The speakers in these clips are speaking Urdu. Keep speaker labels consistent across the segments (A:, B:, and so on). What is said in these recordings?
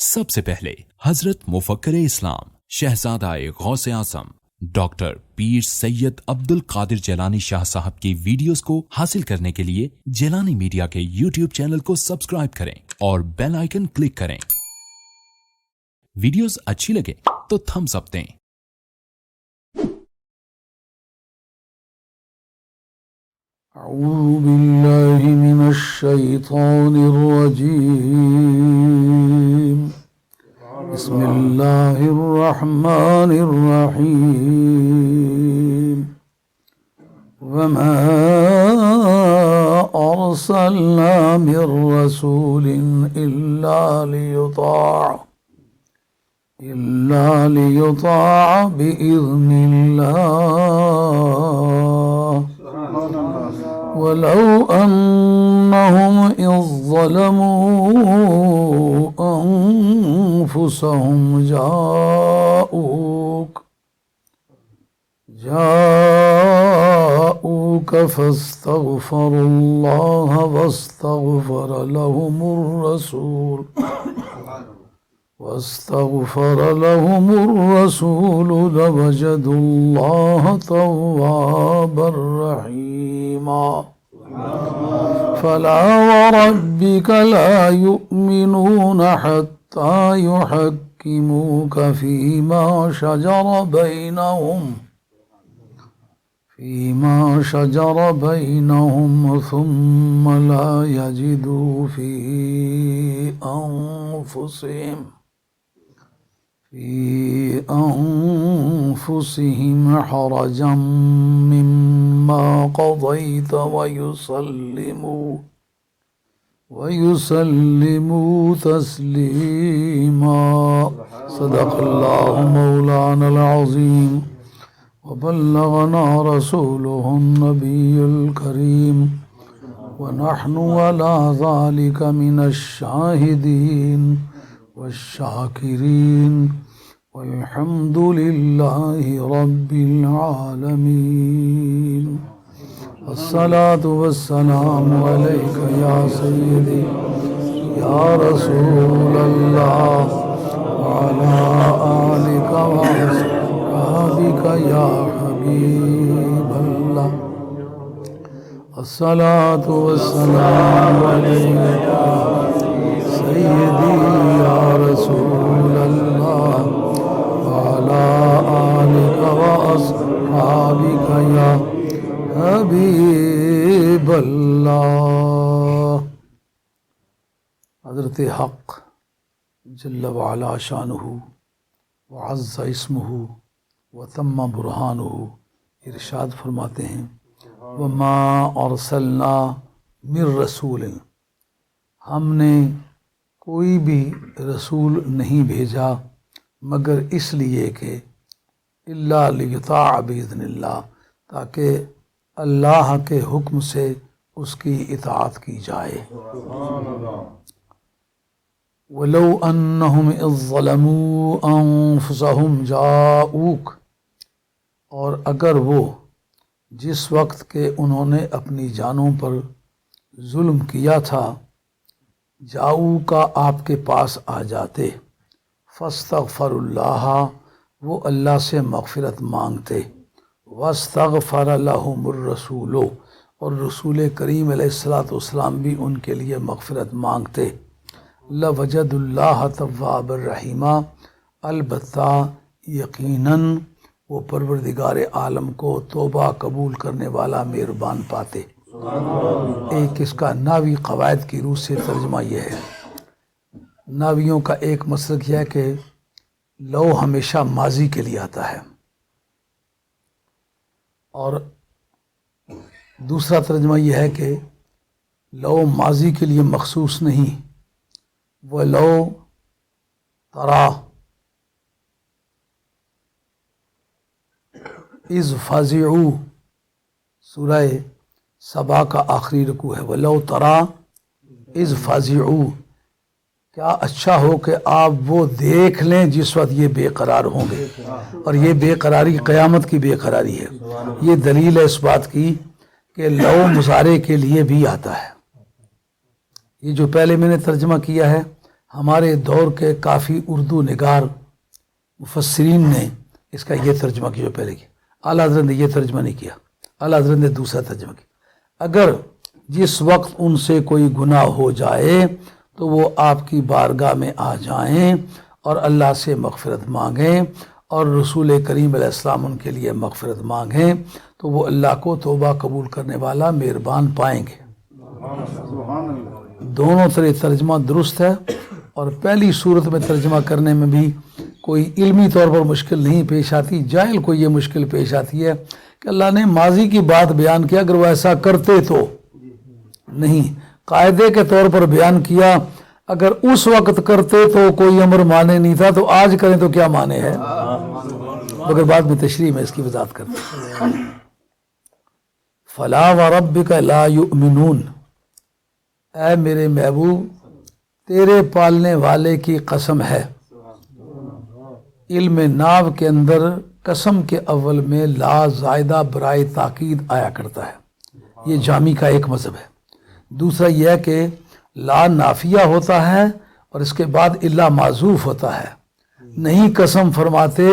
A: سب سے پہلے حضرت مفکر اسلام شہزادہ غوث اعظم ڈاکٹر پیر سید عبد القادر جیلانی شاہ صاحب کی ویڈیوز کو حاصل کرنے کے لیے جیلانی میڈیا کے یوٹیوب چینل کو سبسکرائب کریں اور بیل آئیکن کلک کریں۔ ویڈیوز اچھی لگے تو تھمز اپ دیں۔
B: اعوذ باللہ من الشیطان الرجیم، بسم اللہ الرحمن الرحیم، وما ارسلنا من رسول الا لیطاع بإذن اللہ، ولو أنهم إذ ظلموا أنفسهم جاءوك فاستغفروا الله واستغفر لهم الرسول لوجدوا الله توابا رحيما، فلا وربك لا يؤمنون حتى يحكموك فيما شجر بينهم ثم لا يجدوا في أنفسهم حرجا مما قضيت ويسلموا تسليما۔ صدق الله مولانا العظيم، وبلغنا رسوله النبي الكريم، ونحن على ذلك من الشاهدين والشاكرين، والحمد لله رب العالمين۔ الصلاة والسلام عليك يا سيدي يا رسول الله، وعلى آلك وأصحابك يا حبيب الله۔ الصلاة والسلام عليك يا سيدي يا رسول الله، وعلى آلك وأصحابك يا حبیب اللہ۔ حضرت حق جل وعلا شانہ وعز اسمہ وتم برہانہ ارشاد فرماتے ہیں، وما ارسلنا من رسول، ہم نے کوئی بھی رسول نہیں بھیجا مگر اس لیے کہ الا لیطاع باذن اللہ، تاکہ اللہ کے حکم سے اس کی اطاعت کی جائے۔ وَلَوْ أَنَّهُمْ إِذ ظَّلَمُوا أَنفُسَهُمْ جَاءُوكَ، اور اگر وہ جس وقت کہ انہوں نے اپنی جانوں پر ظلم کیا تھا، جاؤکا آپ کے پاس آ جاتے، فاستغفر اللہ، وہ اللہ سے مغفرت مانگتے، واستغفر لهم الرسول، اور رسول کریم علیہ السلام بھی ان کے لیے مغفرت مانگتے، لوجد اللہ تواب الرحیم، البتہ یقیناً وہ پروردگار عالم کو توبہ قبول کرنے والا مہربان پاتے۔ ایک اس کا ناوی قواعد کی روح سے ترجمہ یہ ہے، ناویوں کا ایک مسلک یہ ہے کہ لو ہمیشہ ماضی کے لیے آتا ہے، اور دوسرا ترجمہ یہ ہے کہ لو ماضی کے لیے مخصوص نہیں، وہ لو ترا اذ فزعوا، سورہ سبا کا آخری رکوع ہے، وَلَوْ تَرَا اذ فزعوا، کیا اچھا ہو کہ آپ وہ دیکھ لیں جس وقت یہ بے قرار ہوں گے، اور یہ بے قراری قیامت کی بے قراری ہے۔ یہ دلیل ہے اس بات کی کہ لو مضارع کے لیے بھی آتا ہے۔ یہ جو پہلے میں نے ترجمہ کیا ہے ہمارے دور کے کافی اردو نگار مفسرین نے اس کا یہ ترجمہ کیا جو پہلے کیا. اعلیٰ حضرت نے یہ ترجمہ نہیں کیا, اعلیٰ حضرت نے دوسرا ترجمہ کیا. اگر جس وقت ان سے کوئی گناہ ہو جائے تو وہ آپ کی بارگاہ میں آ جائیں اور اللہ سے مغفرت مانگیں اور رسول کریم علیہ السلام ان کے لیے مغفرت مانگیں تو وہ اللہ کو توبہ قبول کرنے والا مہربان پائیں گے. دونوں طرح ترجمہ درست ہے, اور پہلی صورت میں ترجمہ کرنے میں بھی کوئی علمی طور پر مشکل نہیں پیش آتی. جاہل کو یہ مشکل پیش آتی ہے کہ اللہ نے ماضی کی بات بیان کیا, اگر وہ ایسا کرتے تو نہیں, قاعدے کے طور پر بیان کیا, اگر اس وقت کرتے تو کوئی امر مانے نہیں تھا, تو آج کریں تو کیا مانے ہے. مگر بعد میں تشریح میں اس کی وضاحت کرتے ہیں. فلا وربک لا یؤمنون, اے میرے محبوب تیرے پالنے والے کی قسم ہے. علم ناو کے اندر قسم کے اول میں لا زائدہ برائے تاکید آیا کرتا ہے, یہ جامی کا ایک مذہب ہے. دوسرا یہ ہے کہ لا نافیہ ہوتا ہے اور اس کے بعد الا معذوف ہوتا ہے. نہیں قسم فرماتے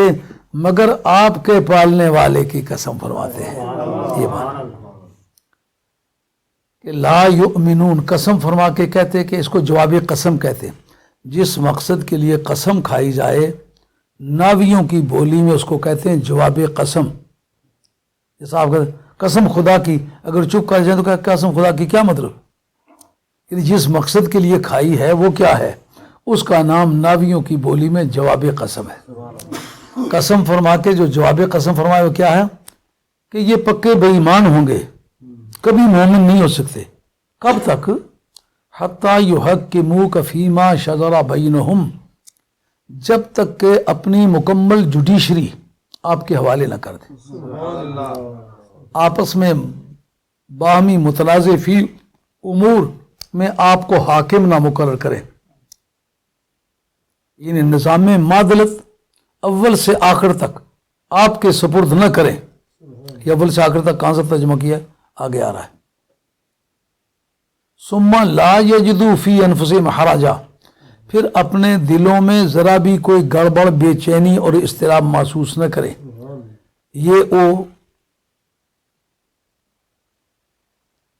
B: مگر آپ کے پالنے والے کی قسم فرماتے ہیں. یہ بات کہ لا یؤمنون قسم فرما کے کہتے کہ اس کو جواب قسم کہتے ہیں. جس مقصد کے لیے قسم کھائی جائے ناویوں کی بولی میں اس کو کہتے ہیں جواب قسم. جیسا آپ کہتے قسم خدا کی, اگر چپ کر جائیں تو قسم خدا کی کیا مطلب, یعنی جس مقصد کے لیے کھائی ہے وہ کیا ہے, اس کا نام ناویوں کی بولی میں جواب قسم ہے. قسم فرما کے جو جواب قسم فرمائے وہ کیا ہے کہ یہ پکے بے ایمان ہوں گے, کبھی مومن نہیں ہو سکتے. کب تک؟ حتی یحکموک فیما شجر بینہم, جب تک کہ اپنی مکمل جوڈیشری آپ کے حوالے نہ کر دیں, آپس میں باہمی متنازع فی امور میں آپ کو حاکم نہ مقرر کریں. یعنی نظام معادلت اول سے آخر تک آپ کے سپرد نہ کریں. یہ اول سے آخر تک کہاں سے ترجمہ کیا ہے, آگے آ رہا ہے. ثم لا یجدوا فی انفسہم حرجا, پھر اپنے دلوں میں ذرا بھی کوئی گڑبڑ, بے چینی اور اضطراب محسوس نہ کریں. یہ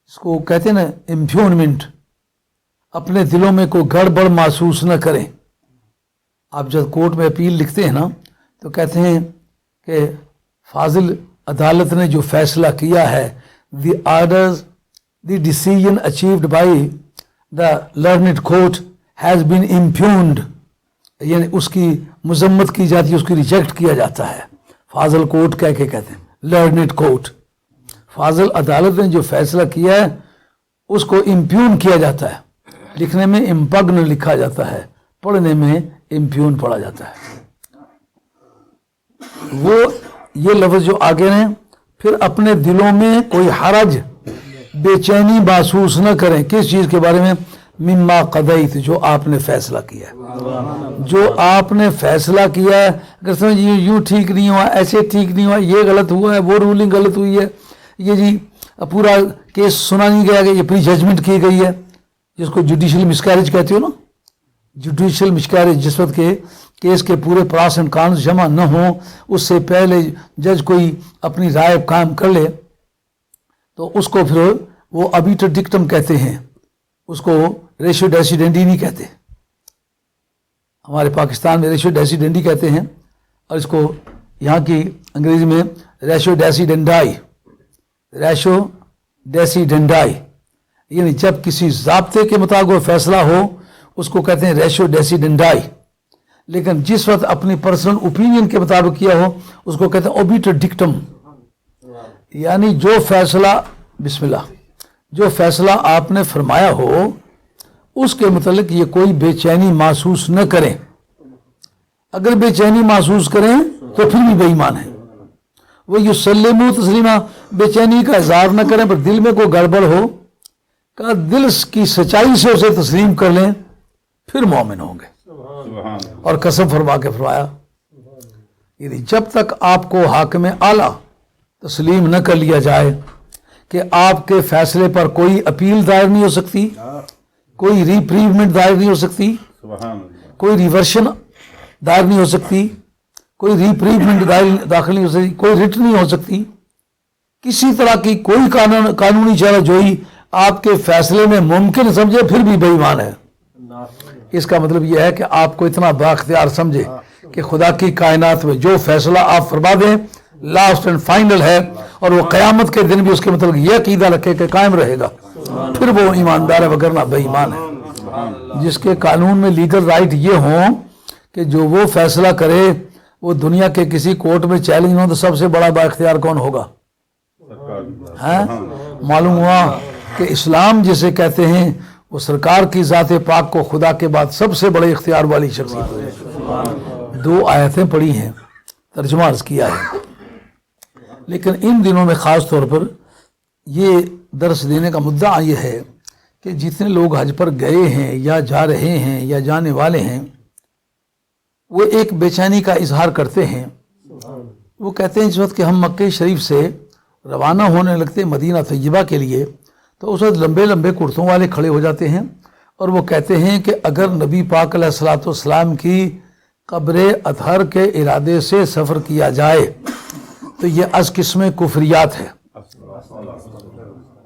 B: اس کو کہتے ہیں نا امپیونمنٹ, اپنے دلوں میں کوئی گڑبڑ محسوس نہ کریں. آپ جب کورٹ میں اپیل لکھتے ہیں نا تو کہتے ہیں کہ فاضل عدالت نے جو فیصلہ کیا ہے, the orders the decision achieved by the learned court has been impugned, یعنی اس کی مذمت کی جاتی ہے, اس کی ریجیکٹ کیا جاتا ہے. فاضل کورٹ کہہ کے کہتے ہیں لرنڈ کورٹ. فاضل عدالت نے جو فیصلہ کیا ہے اس کو امپیون کیا جاتا ہے. لکھنے میں امپگن لکھا جاتا ہے, پڑھنے میں امپیون پڑھا جاتا ہے. وہ یہ لفظ جو آگے ہیں, پھر اپنے دلوں میں کوئی حرج, بے چینی محسوس نہ کریں. کس چیز کے بارے میں؟ مما قضیت, جو آپ نے فیصلہ کیا ہے. جو آپ نے فیصلہ کیا ہے, اگر سمجھ یوں ٹھیک نہیں ہوا, ایسے ٹھیک نہیں ہوا, یہ غلط ہوا ہے, وہ رولنگ غلط ہوئی ہے, یہ جی پورا کیس سنا نہیں گیا کہ یہ پری ججمنٹ کی گئی ہے, جس کو جوڈیشل مسکیریج کہتے ہو نا. جوڈیشل مسکیریج جس وقت کے کیس کے پورے پراس اینڈ کانز جمع نہ ہوں, اس سے پہلے جج کوئی اپنی رائے قائم کر لے تو اس کو پھر وہ ابیٹر ڈکٹم کہتے ہیں, اس کو ریشیو ڈیسیڈینڈی نہیں کہتے. ہمارے پاکستان میں ریشیو ڈیسیڈینڈی کہتے ہیں, اور اس کو یہاں کی انگریزی میں ریشیو ڈیسیڈینڈائی, ریشیو ڈیسیڈینڈائی, یعنی جب کسی ضابطے کے مطابق فیصلہ ہو اس کو کہتے ہیں ریشیو ڈیسیڈینڈائی. لیکن جس وقت اپنی پرسنل اوپینین کے مطابق کیا ہو اس کو کہتے ہیں اوبیٹر ڈکٹم. یعنی جو فیصلہ, بسم اللہ, جو فیصلہ آپ نے فرمایا ہو اس کے متعلق یہ کوئی بے چینی محسوس نہ کریں. اگر بے چینی محسوس کریں تو پھر بھی بے ایمان ہے. وہ یسلموا تسلیما, بے چینی کا اظہار نہ کریں, پر دل میں کوئی گڑبڑ ہو کہ دل کی سچائی سے اسے تسلیم کر لیں, پھر مومن ہوں گے. اور قسم فرما کے فرمایا, یعنی جب تک آپ کو حاکم اعلیٰ تسلیم نہ کر لیا جائے کہ آپ کے فیصلے پر کوئی اپیل دائر نہیں ہو سکتی, کوئی ریپریومنٹ دائر نہیں ہو سکتی, کوئی ریورشن دائر نہیں ہو سکتی، کوئی ریپریمنٹ داخل نہیں ہو سکتی، کوئی ریٹ نہیں ہو سکتی، کسی طرح کی کوئی قانونی چارہ جوئی آپ کے فیصلے میں ممکن سمجھے پھر بھی بے ایمان ہے۔ اس کا مطلب یہ ہے کہ آپ کو اتنا بااختیار سمجھے کہ خدا کی کائنات میں جو فیصلہ آپ فرما دیں لاسٹ اینڈ فائنل ہے، اور وہ قیامت کے دن بھی اس کے مطلب یہ عقیدہ رکھے کہ قائم رہے گا، پھر وہ ایماندار ہے، وگرنہ بے ایمان ہے۔ جس کے قانون میں لیگل رائٹ یہ ہوں کہ جو وہ فیصلہ کرے وہ دنیا کے کسی کورٹ میں چیلنج ہو، تو سب سے بڑا بااختیار کون ہوگا؟ معلوم ہوا کہ اسلام جسے کہتے ہیں وہ سرکار کی ذات پاک کو خدا کے بعد سب سے بڑے اختیار والی شخصیت ہے۔ 2 آیتیں پڑھی ہیں، ترجمہ عرض کیا ہے، لیکن ان دنوں میں خاص طور پر یہ درس دینے کا مدعا یہ ہے کہ جتنے لوگ حج پر گئے ہیں یا جا رہے ہیں یا جانے والے ہیں، وہ ایک بے چینی کا اظہار کرتے ہیں۔ وہ کہتے ہیں اس وقت کہ ہم مکہ شریف سے روانہ ہونے لگتے مدینہ طیبہ کے لیے تو اس وقت لمبے لمبے کرتوں والے کھڑے ہو جاتے ہیں، اور وہ کہتے ہیں کہ اگر نبی پاک علیہ الصلوۃ والسلام کی قبر اطہر کے ارادے سے سفر کیا جائے تو یہ از قسم کفریات ہے۔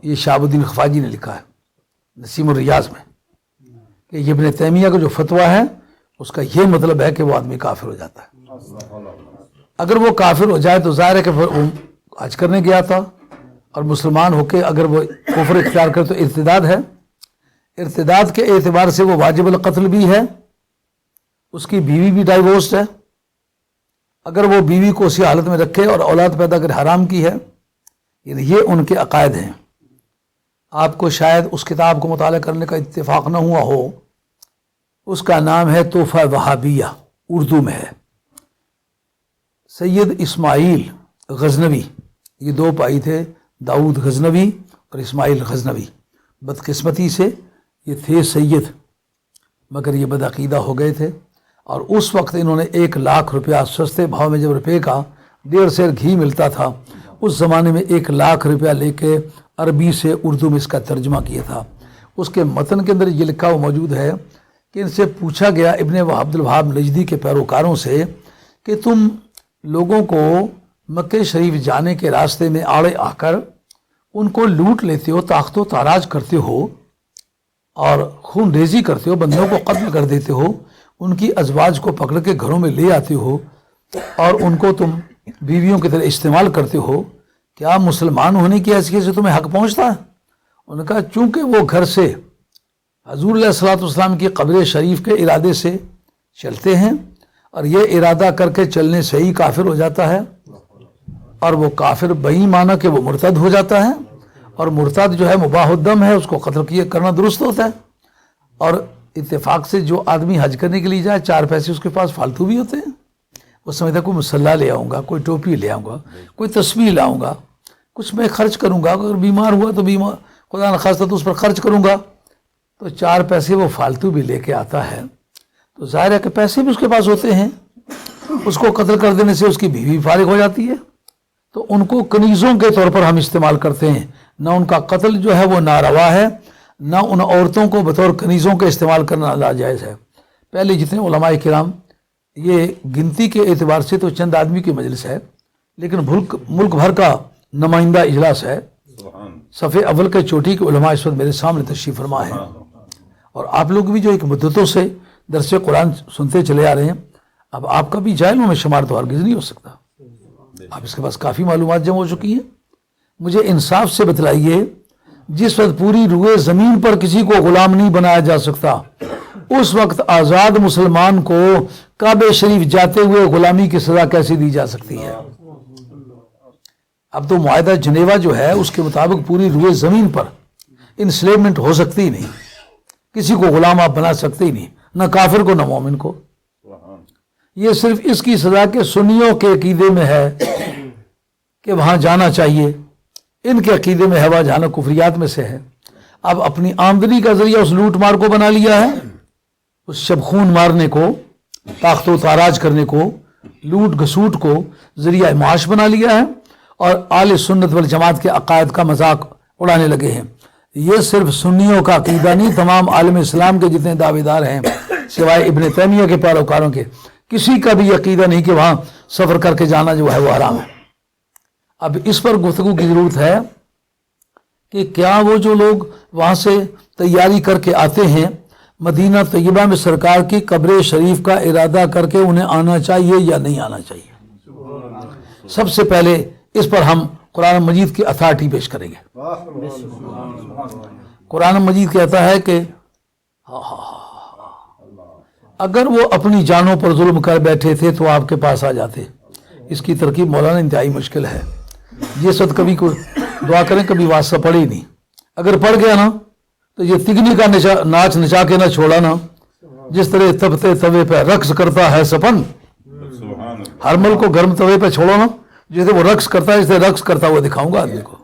B: یہ شہاب الدین خفاجی نے لکھا ہے نسیم الریاض میں کہ یہ ابن تیمیہ کا جو فتویٰ ہے اس کا یہ مطلب ہے کہ وہ آدمی کافر ہو جاتا ہے۔ اگر وہ کافر ہو جائے تو ظاہر ہے کہ پھر وہ حج کرنے گیا تھا، اور مسلمان ہو کے اگر وہ کفر اختیار کرے تو ارتداد ہے۔ ارتداد کے اعتبار سے وہ واجب القتل بھی ہے، اس کی بیوی بھی ڈائیورسڈ ہے، اگر وہ بیوی کو اسی حالت میں رکھے اور اولاد پیدا کر حرام کی ہے۔ یہ ان کے عقائد ہیں۔ آپ کو شاید اس کتاب کو مطالعہ کرنے کا اتفاق نہ ہوا ہو، اس کا نام ہے تحفہ وہابیہ، اردو میں ہے۔ سید اسماعیل غزنوی، یہ 2 بھائی تھے، داؤد غزنوی اور اسماعیل غزنوی، بدقسمتی سے یہ تھے سید، مگر یہ بدعقیدہ ہو گئے تھے، اور اس وقت انہوں نے 1 لاکھ روپیہ سستے بھاؤ میں، جب روپے کا 1.5 سیر گھی ملتا تھا، اس زمانے میں 1 لاکھ روپیہ لے کے عربی سے اردو میں اس کا ترجمہ کیا تھا۔ اس کے متن کے اندر یہ لکھا ہوا موجود ہے کہ ان سے پوچھا گیا ابن عبد الوہاب نجدی کے پیروکاروں سے کہ تم لوگوں کو مکہ شریف جانے کے راستے میں آڑے آ کر ان کو لوٹ لیتے ہو، طاقت و تاراج کرتے ہو اور خون ریزی کرتے ہو، بندوں کو قتل کر دیتے ہو، ان کی ازواج کو پکڑ کے گھروں میں لے آتے ہو اور ان کو تم بیویوں کی طرح استعمال کرتے ہو، کیا مسلمان ہونے کی حیثیت سے تمہیں حق پہنچتا ہے؟ انہوں نے کہا چونکہ وہ گھر سے حضور علیہ الصلوۃ والسلام کی قبر شریف کے ارادے سے چلتے ہیں، اور یہ ارادہ کر کے چلنے سے ہی کافر ہو جاتا ہے، اور وہ کافر بہی مانا کہ وہ مرتد ہو جاتا ہے، اور مرتد جو ہے مباح الدم ہے، اس کو قتل کرنا درست ہوتا ہے۔ اور اتفاق سے جو آدمی حج کرنے کے لیے جائے 4 پیسے اس کے پاس فالتو بھی ہوتے ہیں، وہ سمجھتا ہے کوئی مسلح لے آؤں گا، کوئی ٹوپی لے آؤں گا، کوئی تسبیح لاؤں گا، کچھ میں خرچ کروں گا، اگر بیمار ہوا تو خدا نخواستہ تو اس پر خرچ کروں گا، تو 4 پیسے وہ فالتو بھی لے کے آتا ہے، تو ظاہر ہے کہ پیسے بھی اس کے پاس ہوتے ہیں، اس کو قتل کر دینے سے اس کی بیوی فارغ ہو جاتی ہے، تو ان کو کنیزوں کے طور پر ہم استعمال کرتے ہیں۔ نہ ان کا قتل جو ہے وہ ناروا ہے، نہ ان عورتوں کو بطور کنیزوں کے استعمال کرنا ناجائز ہے۔ پہلے جتنے علماء کرام، یہ گنتی کے اعتبار سے تو چند آدمی کی مجلس ہے، لیکن ملک بھر کا نمائندہ اجلاس ہے۔ صفحے اول کے چوٹی کے علماء اس وقت میرے سامنے تشریف فرما ہیں، اور آپ لوگ بھی جو ایک مدتوں سے درس قرآن سنتے چلے آ رہے ہیں، اب آپ کا بھی جاہلوں میں شمار تو ہرگز نہیں ہو سکتا، آپ اس کے پاس کافی معلومات جمع ہو چکی ہیں۔ مجھے انصاف سے بتلائیے، جس وقت پوری روئے زمین پر کسی کو غلام نہیں بنایا جا سکتا، اس وقت آزاد مسلمان کو کعبہ شریف جاتے ہوئے غلامی کی سزا کیسے دی جا سکتی ہے؟ اب تو معاہدہ جنیوا جو ہے اس کے مطابق پوری روئے زمین پر انسلیمنٹ ہو سکتی ہی نہیں، کسی کو غلام آپ بنا سکتے ہی نہیں، نہ کافر کو نہ مومن کو۔ یہ صرف اس کی سزا کے سنیوں کے عقیدے میں ہے کہ وہاں جانا چاہیے، ان کے عقیدے میں ہے وہاں جانا کفریات میں سے ہے۔ اب اپنی آمدنی کا ذریعہ اس لوٹ مار کو بنا لیا ہے، اس شب خون مارنے کو، طاقت و تاراج کرنے کو، لوٹ گھسوٹ کو ذریعہ معاش بنا لیا ہے، اور اہل سنت والجماعت کے عقائد کا مذاق اڑانے لگے ہیں۔ یہ صرف سنیوں کا عقیدہ نہیں، تمام عالم اسلام کے جتنے دعوے دار ہیں سوائے ابن تیمیہ کے پیروکاروں کے کسی کا بھی عقیدہ نہیں کہ وہاں سفر کر کے جانا جو ہے وہ حرام ہے۔ اب اس پر گفتگو کی ضرورت ہے کہ کیا وہ جو لوگ وہاں سے تیاری کر کے آتے ہیں مدینہ طیبہ میں سرکار کی قبر شریف کا ارادہ کر کے انہیں آنا چاہیے یا نہیں آنا چاہیے؟ سب سے پہلے اس پر ہم قرآن مجید کی اتھارٹی پیش کریں گے۔ قرآن مجید کہتا ہے کہ اگر وہ اپنی جانوں پر ظلم کر بیٹھے تھے تو آپ کے پاس آ جاتے۔ اس کی ترکیب مولانا انتہائی مشکل ہے، یہ سب کبھی کو دعا کریں کبھی واسطہ پڑے ہی نہیں۔ اگر پڑ گیا نا تو یہ تگنی کا ناچ نچا کے نہ چھوڑا نا، جس طرح تپتے توے پہ رقص کرتا ہے سپن، ہر ملک کو گرم توے پہ چھوڑو نا، جیسے وہ رقص کرتا ہے، اسے رقص کرتا ہوا دکھاؤں گا آدمی کو،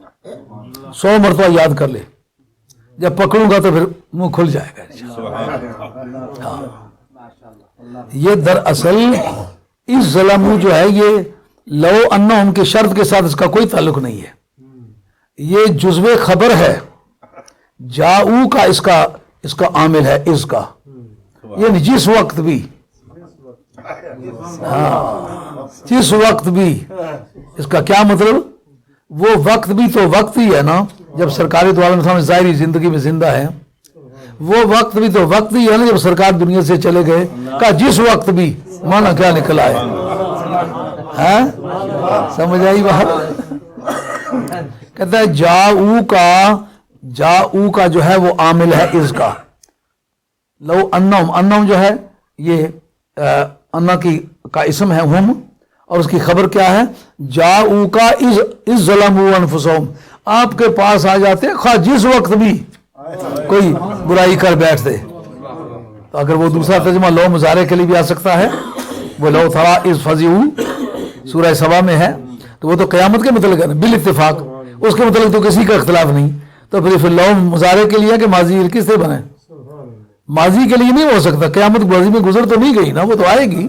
B: 100 مرتبہ یاد کر لے، جب پکڑوں گا تو پھر منہ کھل جائے گا۔ ہاں، یہ دراصل اس ظلم جو ہے یہ لو انہم کے شرط کے ساتھ اس کا کوئی تعلق نہیں ہے، یہ جزو خبر ہے، جاؤ کا اس کا عامل ہے، اس کا یعنی جس وقت بھی، ہاں جس وقت بھی، اس کا کیا مطلب؟ وہ وقت بھی تو وقت ہی ہے نا جب سرکار دو عالم صاحب ظاہری زندگی میں زندہ ہے، وہ وقت بھی تو وقت ہی ہے نا جب سرکار دنیا سے چلے گئے، کہا جس وقت بھی، مانا کیا نکلا ہے؟ سمجھ آئی بات؟ کہتا ہے جاؤ کا جو ہے وہ عامل ہے اس کا، لو انہم جو ہے یہ انا کا اسم ہے ہم، اور اس کی خبر کیا ہے؟ جاؤ کا از ظلموا انفسہم، آپ کے پاس آ جاتے خواہ جس وقت بھی کوئی برائی کر بیٹھتے۔ تو اگر وہ دوسرا ترجمہ لو مضارع کے لیے بھی آ سکتا ہے، وہ لو تھا از فزعوا سورہ سبا میں ہے، تو وہ تو قیامت کے متعلق ہے بالاتفاق، اس کے متعلق تو کسی کا اختلاف نہیں، تو پھر لو مضارع کے لیے کہ ماضی کس سے بنے؟ ماضی کے لیے نہیں ہو سکتا، قیامت ماضی میں گزر تو نہیں گئی نا، وہ تو آئے گی۔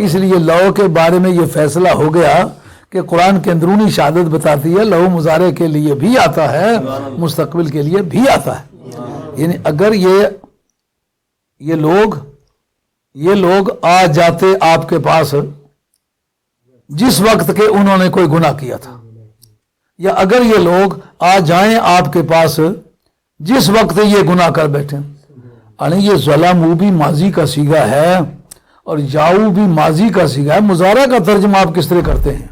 B: اس لیے لو کے بارے میں یہ فیصلہ ہو گیا کہ قرآن کے اندرونی شہادت بتاتی ہے لو مضارع کے لیے بھی آتا ہے، مستقبل کے لیے بھی آتا ہے۔ یعنی اگر یہ لوگ آ جاتے آپ کے پاس جس وقت کے انہوں نے کوئی گناہ کیا تھا، یا اگر یہ لوگ آ جائیں آپ کے پاس جس وقت یہ گناہ کر بیٹھے، یعنی یہ ظلم بھی ماضی کا صیغہ ہے اور جاؤ بھی ماضی کا صیغہ ہے۔ مضارع کا ترجمہ آپ کس طرح کرتے ہیں؟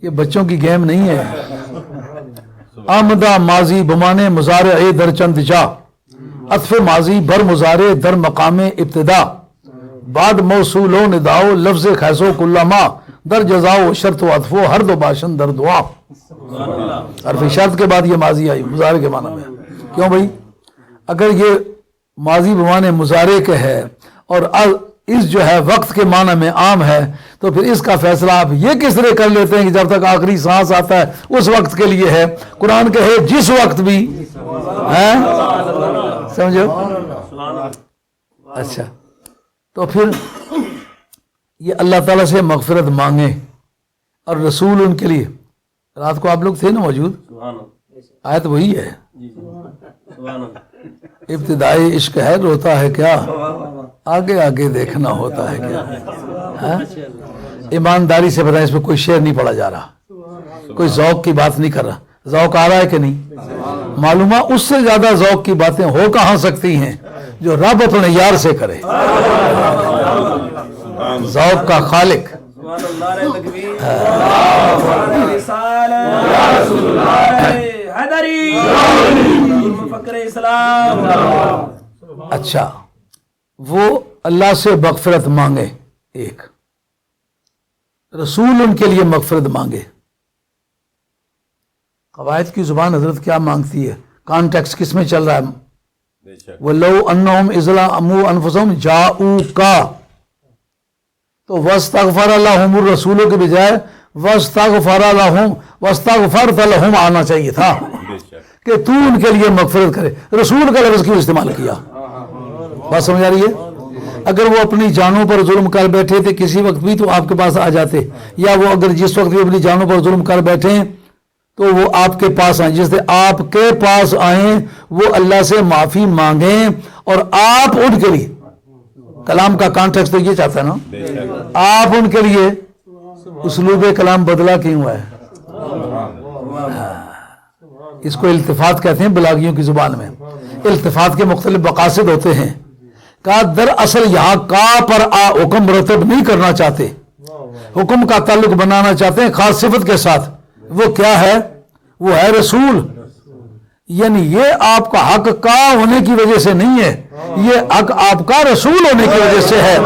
B: یہ بچوں کی گیم نہیں ہے۔ آمدہ ماضی بمانے مضارع در چند جا، عطف ماضی بر مضارع در مقام ابتدا، بعد موصول و نداؤ لفظ خیسو کلما در جزاؤ شرط و عطف و ہر دو باشن در دعا۔ حرف شرط کے بعد یہ ماضی آئی مضارع کے معنی میں۔ کیوں بھائی؟ اگر یہ ماضی بمانے مضارع کے ہے اور اس جو ہے وقت کے معنی میں عام ہے، تو پھر اس کا فیصلہ آپ یہ کس طرح کر لیتے ہیں کہ جب تک آخری سانس آتا ہے اس وقت کے لیے ہے؟ قرآن کہے جس وقت بھی ہے، سمجھو؟ اچھا، تو پھر یہ اللہ تعالیٰ سے مغفرت مانگیں، اور رسول ان کے لیے، رات کو آپ لوگ تھے نا موجود، آیت وہی ہے، ابتدائی عشق ہے روتا ہے کیا، آگے آگے دیکھنا ہوتا ہے کیا۔ ایمانداری سے بتائیں، اس میں کوئی شعر نہیں پڑھا جا رہا، کوئی ذوق کی بات نہیں کر رہا، ذوق آ رہا ہے کہ نہیں؟ معلومہ اس سے زیادہ ذوق کی باتیں ہو کہاں سکتی ہیں جو رب اپنے یار سے کرے، ذوق کا خالق۔ اچھا، وہ اللہ سے مغفرت مانگے، ایک رسول ان کے لیے مغفرت مانگے۔ قواعد کی زبان حضرت کیا مانگتی ہے؟ کانٹیکس کس میں چل رہا ہے؟ وَلَوْ أَنَّهُمْ إِذْ ظَلَمُوا أَنفُسَهُمْ جَاءُوكَ، تو وَاسْتَغْفَرَ لَهُمُ الرَّسُولُ کے بجائے وَاسْتَغْفَرَ لَهُمْ وَاسْتَغْفَرْتَ لَهُمْ آنا چاہیے تھا کہ تو ان کے لیے مغفرت کرے۔ رسول کا لفظ کیوں استعمال کیا؟ بات سمجھ آ رہی ہے؟ اگر وہ اپنی جانوں پر ظلم کر بیٹھے تھے کسی وقت بھی تو آپ کے پاس آ جاتے، یا وہ اگر جس وقت بھی اپنی جانوں پر ظلم کر بیٹھے تو وہ آپ کے پاس آئیں، جس سے آپ کے پاس آئیں وہ اللہ سے معافی مانگیں اور آپ ان کے لیے کلام کا کانٹیکسٹ تو یہ چاہتا ہے نا. آپ ان کے لیے اسلوب کلام بدلا کیوں ہے؟ اس کو التفات کہتے ہیں بلاغیوں کی زبان میں. التفات کے مختلف مقاصد ہوتے ہیں. کہا دراصل یہاں کا پر آ حکم مرتب نہیں کرنا چاہتے, حکم کا تعلق بنانا چاہتے ہیں خاص صفت کے ساتھ. وہ کیا ہے؟ وہ ہے رسول. یعنی یہ آپ کا حق کا ہونے کی وجہ سے نہیں ہے, یہ حق آپ کا رسول ہونے کی وجہ سے ہے.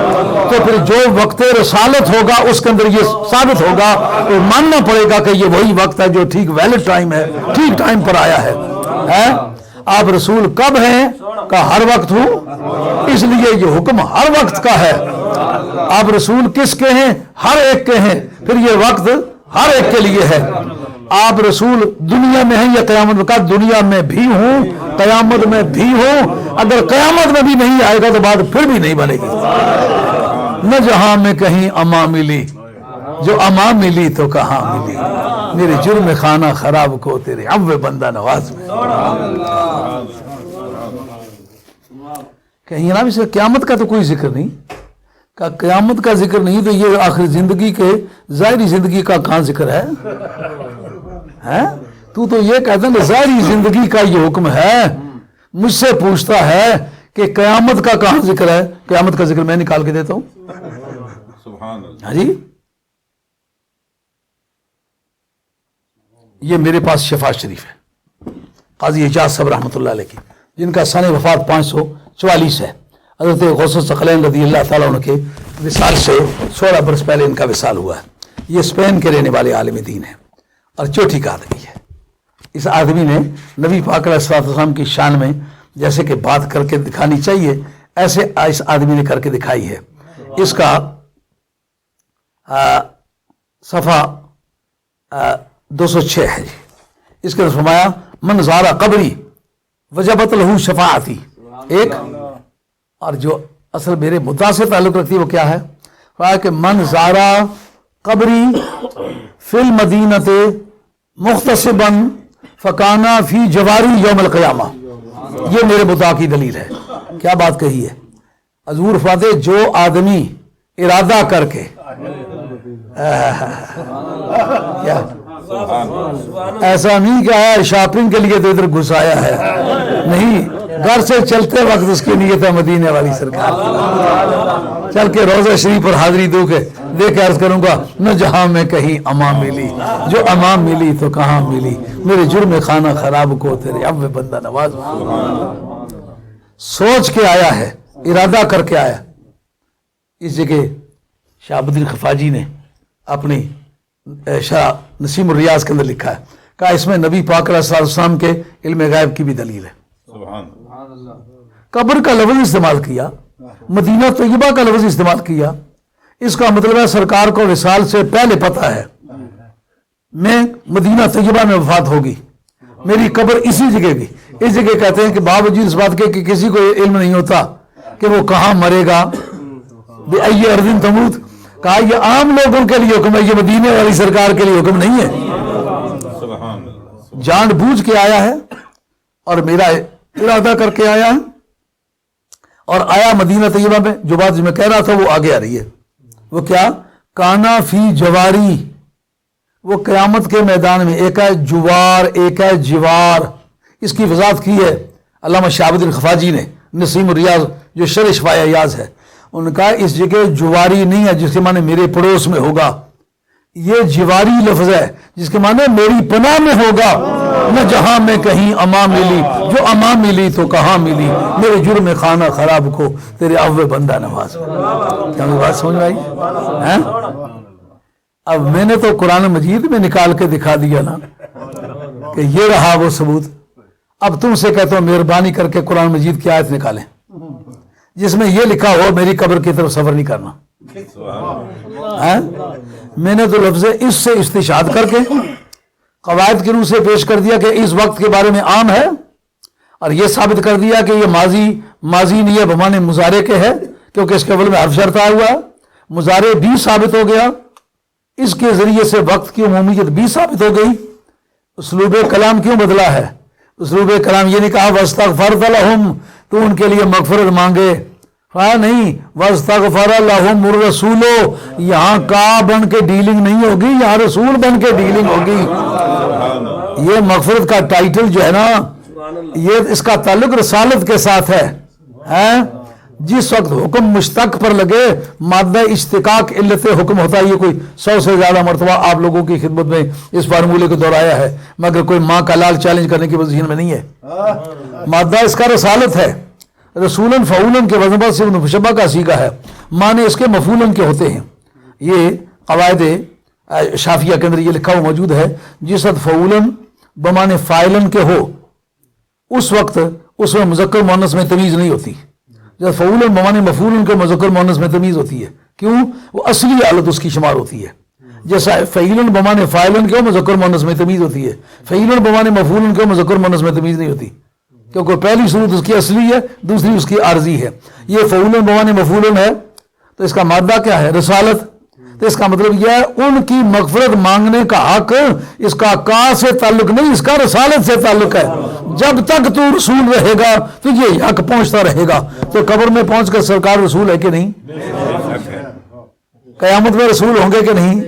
B: تو پھر جو وقت رسالت ہوگا اس کے اندر یہ ثابت ہوگا, تو ماننا پڑے گا کہ یہ وہی وقت ہے جو ٹھیک ویلڈ ٹائم ہے, ٹھیک ٹائم پر آیا ہے. آپ رسول کب ہیں؟ کہ ہر وقت ہوں, اس لیے یہ حکم ہر وقت کا ہے. آپ رسول کس کے ہیں؟ ہر ایک کے ہیں, پھر یہ وقت ہر ایک کے لیے ہے. آپ رسول دنیا میں ہیں یا قیامت میں؟ کہا دنیا میں بھی ہوں, قیامت میں بھی ہوں. اگر قیامت میں بھی نہیں آئے گا تو بات پھر بھی نہیں بنے گی. نہ جہاں میں کہیں اما ملی, جو اما ملی تو کہاں ملی. میرے جرم خانہ خراب کو تیرے اب بندہ نواز میں. کہیں نا اس قیامت کا تو کوئی ذکر نہیں. کہ قیامت کا ذکر نہیں تو یہ آخر زندگی کے ظاہری زندگی کا کہاں ذکر ہے؟ تو یہ کہتا ہے کہ ظاہری زندگی کا یہ حکم ہے. مجھ سے پوچھتا ہے کہ قیامت کا کہاں ذکر ہے؟ قیامت کا ذکر میں نکال کے دیتا ہوں. ہاں جی, یہ میرے پاس شفا شریف ہے قاضی اعجاز صاحب رحمۃ اللہ علیہ کی, جن کا سن وفات 544 ہے. حضرت غوث الثقلین رضی اللہ تعالیٰ عنہ کے وصال سے 16 برس پہلے ان کا وصال ہوا ہے. یہ اسپین کے رہنے والے عالم دین ہیں اور چوٹی کا آدمی ہے. اس آدمی نے نبی پاک علیہ الصلوۃ والسلام کی شان میں جیسے کہ بات کر کے دکھانی چاہیے ایسے اس آدمی نے کر کے دکھائی ہے. اس کا صفحہ 206 ہے جی. اس کے فرمایا من زارا قبری وجبت لہو شفاعتی. ایک اور جو اصل میرے مدعا سے تعلق رکھتی ہے وہ کیا ہے؟ فرمایا کہ من زارا قبری فی المدینۃ مختصبا فکانا فی جواری یوم القیامہ. یہ میرے مدعا کی دلیل ہے. کیا بات کہی ہے حضور فرماتے جو آدمی ارادہ کر کے کیا ایسا نہیں کہ آیا شاپنگ کے لیے تو ادھر گھسایا ہے, نہیں, گھر سے چلتے وقت اس کی نیت ہے مدینے والی سرکار چل کے روضہ شریف پر حاضری دو کے دے کے عرض کروں گا نہ جہاں میں کہیں اما ملی, جو اما ملی تو کہاں ملی. میرے جرم خانہ خراب کو تیرے اب بندہ نواز. سوچ کے آیا ہے, ارادہ کر کے آیا. اس جگہ شاہ بدر خفاجی نے اپنی شاہ نسیم الریاض کے اندر لکھا ہے, کہا اس میں نبی پاک علیہ السلام کے علم غیب کی بھی دلیل ہے. قبر کا لفظ استعمال کیا, مدینہ طیبہ کا لفظ استعمال کیا. اس کا مطلب ہے سرکار کو وصال سے پہلے پتہ ہے میں مدینہ طیبہ میں وفات ہوگی, میری قبر اسی جگہ کی. اس جگہ کہتے ہیں کہ باوجود اس بات کے کہ کسی کو علم نہیں ہوتا کہ وہ کہاں مرے گا, بے ای ارض تموت. کہا یہ عام لوگوں کے لیے حکم ہے, یہ مدینے والی سرکار کے لیے حکم نہیں ہے. جان بوجھ کے آیا ہے اور میرا ارادہ کر کے آیا ہے اور آیا مدینہ طیبہ میں. جو بات میں کہہ رہا تھا وہ آگے آ رہی ہے. وہ کیا؟ کانا فی جواری. وہ قیامت کے میدان میں ایک ہے جوار ایک ہے جوار. اس کی وضاحت کی ہے علامہ شاہ بدر خفاجی نے نسیم الریاض جو شرح شفاء ایاز ہے. ان کا اس جگہ جواری نہیں ہے جس کے معنی میرے پڑوس میں ہوگا, یہ جواری لفظ ہے جس کے معنی میری پناہ میں ہوگا. نہ جہاں میں کہیں اما ملی, جو اما ملی تو کہاں ملی. میرے جرم خانہ خراب کو تیرے اب بندہ نواز. کیا بات سمجھ میں آئی؟ اب میں نے تو قرآن مجید میں نکال کے دکھا دیا نا کہ یہ رہا وہ ثبوت. اب تم سے کہتا ہوں مہربانی کر کے قرآن مجید کی آیت نکالیں جس میں یہ لکھا ہو میری قبر کی طرف سفر نہیں کرنا. میں نے تو لفظ اس سے استشہاد کر کے قواعد کی روح سے پیش کر دیا کہ اس وقت کے بارے میں عام ہے, اور یہ ثابت کر دیا کہ یہ ماضی نہیں ہے بمانے مضارع کے ہے کیونکہ اس کے اول میں حرف شرط آیا ہوا ہے. مضارع بھی ثابت ہو گیا, اس کے ذریعے سے وقت کی عمومیت بھی ثابت ہو گئی. اسلوب کلام کیوں بدلا ہے؟ اسلوب کلام یہ نہیں کہا واستغفرت لہم, تو ان کے لیے مغفرت مانگے, نہیں واستغفر لهم الرسول، یہاں کا بن کے ڈیلنگ نہیں ہوگی، یہاں رسول بن کے ڈیلنگ ہوگی۔ یہ مغفرت کا ٹائٹل جو ہے نا، یہ اس کا تعلق رسالت کے ساتھ ہے۔ جس وقت حکم مشتق پر لگے، مادہ اشتقاق علت حکم ہوتا ہے۔ یہ کوئی 100 سے زیادہ مرتبہ آپ لوگوں کی خدمت میں اس فارمولے کو دہرایا ہے، مگر کوئی ماں کا لال چیلنج کرنے کی پوزیشن میں نہیں ہے۔ مادہ اس کا رسالت ہے، رسولن فعولن کے وزن پر صرف مشبہ کا سیگا ہے، معنی اس کے مفعولن کے ہوتے ہیں۔ یہ قواعد شافیہ کے اندر یہ لکھا ہوا موجود ہے، جس وقت فعولن بمعنی فاعلن کے ہو، اس وقت اس میں مذکر مؤنث میں تمیز نہیں ہوتی۔ جب فعولن بمعنی مفعولن کے مذکر مؤنث میں تمیز ہوتی ہے، کیوں؟ وہ اصلی حالت اس کی شمار ہوتی ہے۔ جیسا فعیلن بمعنی فاعلن کے مذکر مؤنث میں تمیز ہوتی ہے، فعیلن بمعنی مفعولن کے مذکر مؤنث میں تمیز نہیں ہوتی، کیونکہ پہلی صورت اس کی اصلی ہے، دوسری اس کی عارضی ہے۔ یہ فعولن بمعنی مفعولن ہے، تو اس کا مادہ کیا ہے؟ رسالت۔ تو اس کا مطلب یہ ہے ان کی مغفرت مانگنے کا حق اس کا کا سے تعلق نہیں، اس کا رسالت سے تعلق ہے۔ جب تک تو رسول رہے گا تو یہ حق پہنچتا رہے گا۔ تو قبر میں پہنچ کر سرکار رسول ہے کہ نہیں؟ قیامت میں رسول ہوں گے کہ نہیں؟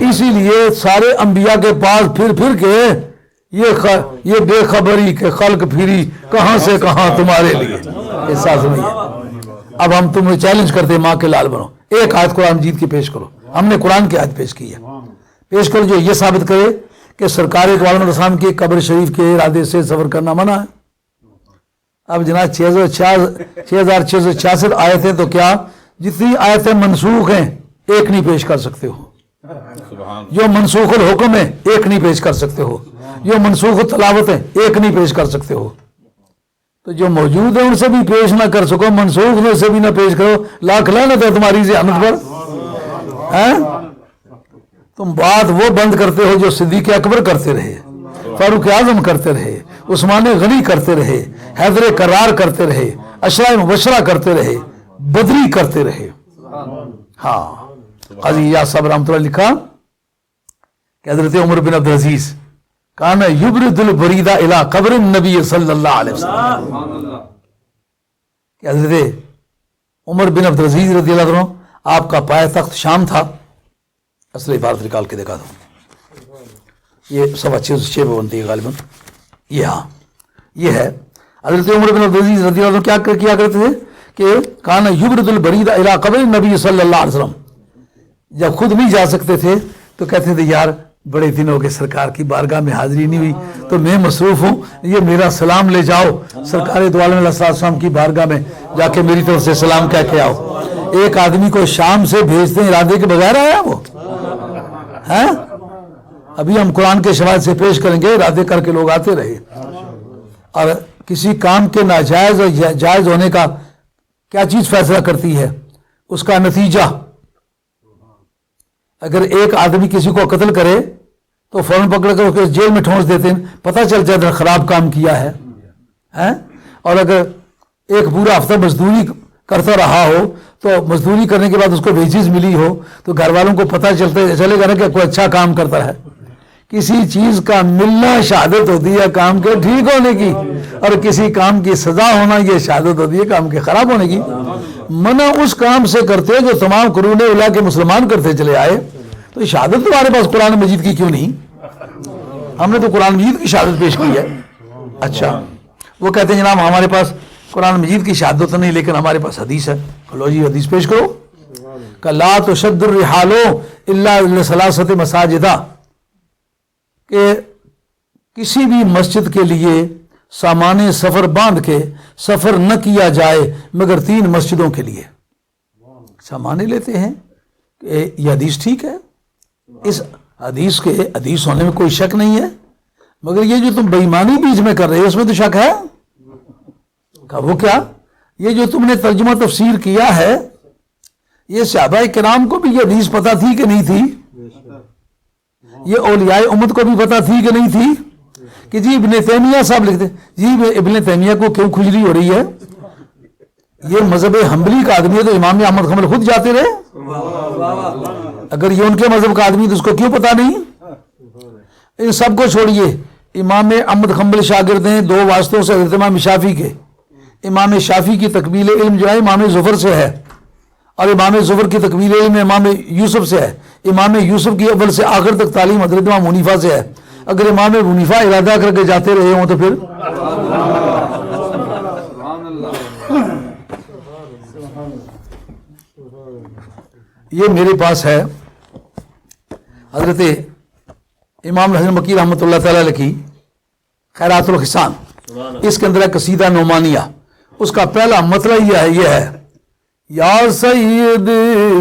B: اسی لیے سارے انبیاء کے پاس پھر کے یہ بے خبری کے خلق پھری کہاں سے کہاں تمہارے لیے، احساس نہیں ہے۔ اب ہم تمہیں چیلنج کرتے ماں کے لال بنو، ایک آیت قرآن مجید کی پیش کرو۔ ہم نے قرآن کی آیت پیش کی ہے، پیش کرو جو یہ ثابت کرے کہ سرکار دو عالم الاسلام کی قبر شریف کے ارادے سے سفر کرنا منع ہے۔ اب جناب 6666 آیتیں، تو کیا جتنی آیتیں منسوخ ہیں ایک نہیں پیش کر سکتے ہو؟ جو منسوخ الحکم ہے ایک نہیں پیش کر سکتے ہو، جو منسوخ تلاوت ہے ایک نہیں پیش کر سکتے ہو۔ تو جو موجود ہے ان سے بھی پیش نہ کر سکو، منسوخ میں سے بھی نہ پیش کرو، لاکھ لعنت ہے تمہاری ذہانت پر۔ تم بات وہ بند کرتے ہو جو صدیق اکبر کرتے رہے، فاروق اعظم کرتے رہے، عثمان غنی کرتے رہے، حیدر کرار کرتے رہے، عشرہ مبشرہ کرتے رہے، بدری کرتے رہے۔ ہاں، قاضی یاس صاحب رحمۃ اللہ لکھا کہ حضرت عمر بن عبدالعزیز کانا یبرد البریدہ الی قبر النبی صلی اللہ علیہ وسلم، کہ حضرت عمر بن عبدالعزیز رضی اللہ عنہ آپ کا پائے تخت شام تھا۔ اصل عبارت نکال کے دکھا دوں، یہ 606 پہ بنتی ہے غالباً۔ یہ ہاں یہ ہے، حضرت عمر بن عبدالعزیز رضی اللہ عنہ کیا کیا کرتے تھے کہ کانا یبرد البریدہ الی قبر النبی صلی اللہ علیہ وسلم، جب خود نہیں جا سکتے تھے تو کہتے تھے یار بڑے دنوں کے سرکار کی بارگاہ میں حاضری نہیں ہوئی تو میں مصروف ہوں، یہ میرا سلام لے جاؤ، سرکار دو عالم علیہ السلام کی بارگاہ میں جا کے میری طرف سے سلام کہہ کے آؤ۔ ایک آدمی کو شام سے بھیجتے ہیں ارادے کے بغیر آیا وہ ہے؟ ابھی ہم قرآن کے شواہد سے پیش کریں گے، ارادے کر کے لوگ آتے رہے۔ اور کسی کام کے ناجائز اور جائز ہونے کا کیا چیز فیصلہ کرتی ہے؟ اس کا نتیجہ۔ اگر ایک آدمی کسی کو قتل کرے تو فوراً پکڑ کر اس کو جیل میں ٹھونس دیتے ہیں، پتہ چل جائے تو خراب کام کیا ہے۔ اور اگر ایک پورا ہفتہ مزدوری کرتا رہا ہو تو مزدوری کرنے کے بعد اس کو ویجز ملی ہو تو گھر والوں کو پتہ چلے گا نا کہ کوئی اچھا کام کرتا ہے۔ کسی چیز کا ملنا شہادت ہوتی ہے کام کے ٹھیک ہونے کی، اور کسی کام کی سزا ہونا یہ شہادت ہوتی ہے کام کے خراب ہونے کی۔ منع اس کام سے کرتے جو تمام قرون اولیاء کے مسلمان کرتے چلے آئے، تو شہادت تمہارے پاس قرآن مجید کی کیوں نہیں؟ ہم نے تو قرآن مجید کی شہادت پیش کی ہے۔ اچھا، وہ کہتے ہیں جناب ہمارے پاس قرآن مجید کی شہادت نہیں لیکن ہمارے پاس حدیث ہے۔ لو جی حدیث پیش کرو کہ لا تشد الرحال الا لثلاثه مساجد، کہ کسی بھی مسجد کے لیے سامان سفر باندھ کے سفر نہ کیا جائے مگر 3 مسجدوں کے لیے۔ سامان لیتے ہیں کہ یہ حدیث ٹھیک ہے، اس حدیث کے حدیث ہونے میں کوئی شک نہیں ہے، مگر یہ جو تم بےایمانی بیچ میں کر رہے ہو اس میں تو شک ہے۔ کہا وہ کیا؟ یہ جو تم نے ترجمہ تفسیر کیا ہے، یہ صحابہ کرام کو بھی یہ حدیث پتہ تھی کہ نہیں تھی؟ یہ اولیاء امت کو بھی پتہ تھی کہ نہیں تھی؟ کہ جی ابن تیمیہ صاحب لکھتے جی ابن تیمیہ کو کیوں کھجلی ہو رہی ہے؟ یہ مذہب حنبلی کا آدمی ہے تو امام احمد حنبل خود جاتے رہے، اگر یہ ان کے مذہب کا آدمی تو اس کو کیوں پتہ نہیں؟ ان سب کو چھوڑیے، امام احمد حنبل شاگرد ہیں 2 واسطوں سے حضرت امام شافعی کے، امام شافعی کی تکمیل علم جو ہے امام زفر سے ہے، اور امام زفر کی تکمیل علم امام یوسف سے ہے، امام یوسف کی اول سے آخر تک تعلیم حضرت امام حنیفہ سے ہے۔ اگر امام حنیفہ ارادہ کر کے جاتے رہے ہوں تو پھر یہ میرے پاس ہے حضرت امام حسن مکی رحمۃ اللہ تعالی علیہ کی خیرات الحسان، اس کے اندر ہے قصیدہ نعمانیہ، اس کا پہلا مطلب یہ ہے یا سید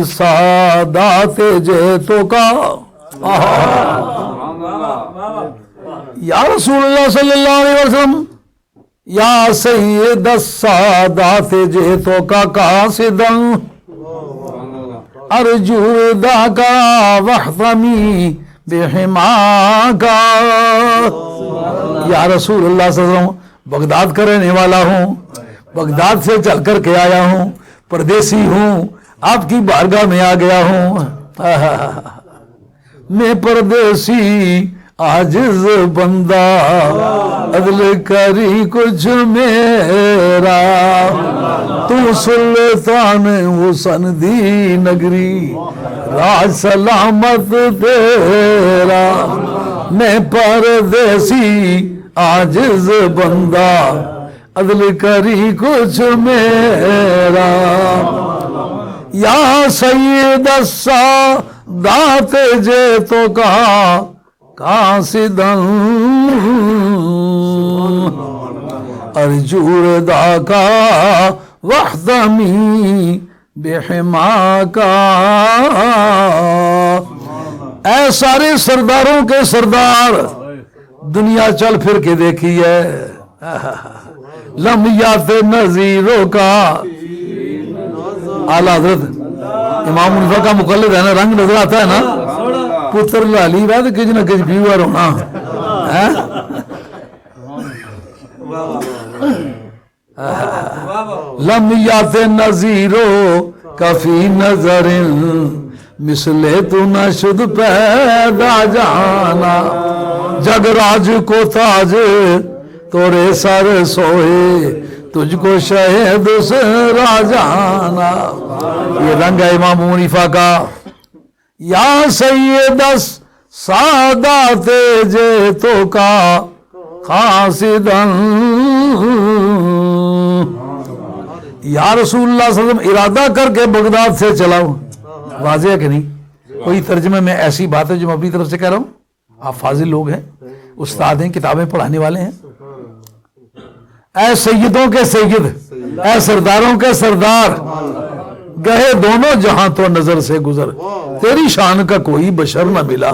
B: سادات جیتوں کا یا رسول اللہ صلی اللہ علیہ وسلم یا سید السادات جیتوں کا قاصدن ارجو رضا کا وحدمی بحما کا، یا رسول اللہ صلی اللہ علیہ وسلم بغداد کا رہنے والا ہوں، بغداد سے چل کر کے آیا ہوں، پردیسی ہوں، آپ کی بارگاہ میں آ گیا ہوں، میں پردیسی عاجز بندہ عدل کری کچھ میرا، تو سلطان حسن دی نگری راج سلامت تیرا، میں پردیسی عاجز بندہ عدل کری کچھ میرا، یا سید السادات جیتوں کا قاصدن ارجو رضا کا وحدمی بحما کا، اے سارے سرداروں کے سردار دنیا چل پھر کے دیکھی ہے، لمحیات نظیروں کا، اعلیٰ حضرت امام حنیفہ کا مقلد ہے نا، رنگ نظر آتا ہے نا، پتر لالی بات کچھ نہ کچھ بیوار ہونا، لمحیات نظیروں کا فی نظر مثل تو نہ شد پیدا جانا، جگ راج کو تاج تورے سر سوئے تجھ کو شہد دوسرا جانا، یہ رنگ ہے امام حنیفہ کا، یا سید السادات جیتوں کا قاصدن، یا رسول اللہ صلی اللہ علیہ وسلم ارادہ کر کے بغداد سے چلاؤ، واضح ہے کہ نہیں؟ کوئی ترجمے میں ایسی بات ہے جو میں اپنی طرف سے کہہ رہا ہوں، آپ فاضل لوگ ہیں، استاد ہیں، کتابیں پڑھانے والے ہیں، اے سیدوں کے سید، اے سرداروں کے سردار، گئے دونوں جہاں تو نظر سے گزر، تیری شان کا کوئی بشر نہ ملا،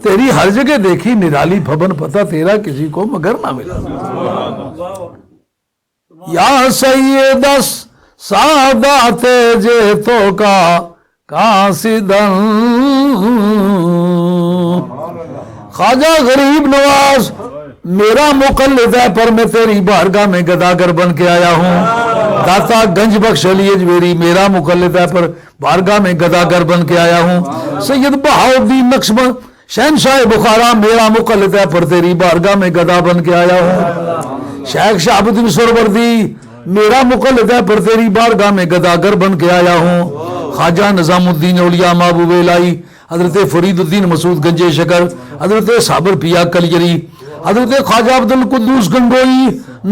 B: تیری ہر جگہ دیکھی نرالی بھون، پتہ تیرا کسی کو مگر نہ ملا، یا سید السادات جیتوں کا قاصدن، خواجہ غریب نواز میرا مقلد ہے پر میں تیری بارگاہ میں گداگر بن کے آیا ہوں، داتا گنج بخش علی اجمیری میرا مقلد ہے پر بارگاہ میں گداگر بن کے آیا ہوں، سید بہاؤالدین نقشبند شہنشاہ بخارا میرا مقلد ہے پر تیری بارگاہ میں گدا بن کے آیا ہوں، شیخ شہاب الدین سہروردی میرا مقلد ہے پر تیری بارگاہ میں گداگر بن کے آیا ہوں، خواجہ نظام الدین اولیاء محبوب الہی حضرت فرید الدین مسعود گنج شکر، حضرت صابر پیا کلیری، حضرت خواجہ عبد القدوس گنگوئی،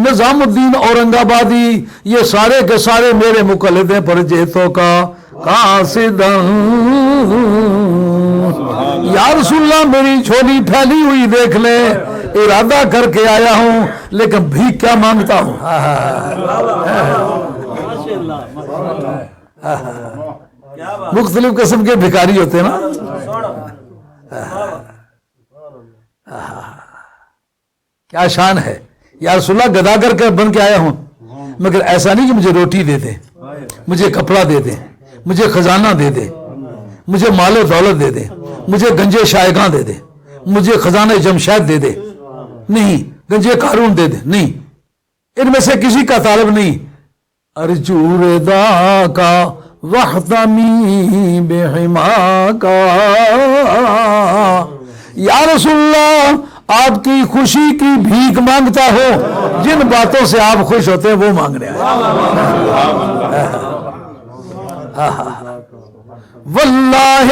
B: نظام الدین اورنگ آبادی، یہ سارے کے سارے میرے مقلد ہیں پر جیتوں کا قاصدن، یا رسول اللہ میری جھولی پھیلی ہوئی دیکھ لے، ارادہ کر کے آیا ہوں لیکن بھیک کیا مانگتا ہوں، مختلف قسم کے بھکاری ہوتے ہیں نا، کیا شان ہے، یا رسول اللہ گداگر کے بن کے آیا ہوں، مگر ایسا نہیں کہ مجھے روٹی دے دے، مجھے کپڑا دے دے، مجھے خزانہ دے دے، مجھے مال و دولت دے دے، مجھے گنجے شائگاں دے دے، مجھے خزانہ جمشید دے دے، نہیں، گنجے قارون دے دے، نہیں، ان میں سے کسی کا طالب نہیں، ارجو رضا کا وحدمی بحما کا، یا رسول اللہ آپ کی خوشی کی بھیک مانگتا ہو، جن باتوں سے آپ خوش ہوتے ہیں وہ مانگنے آئے۔ واللہ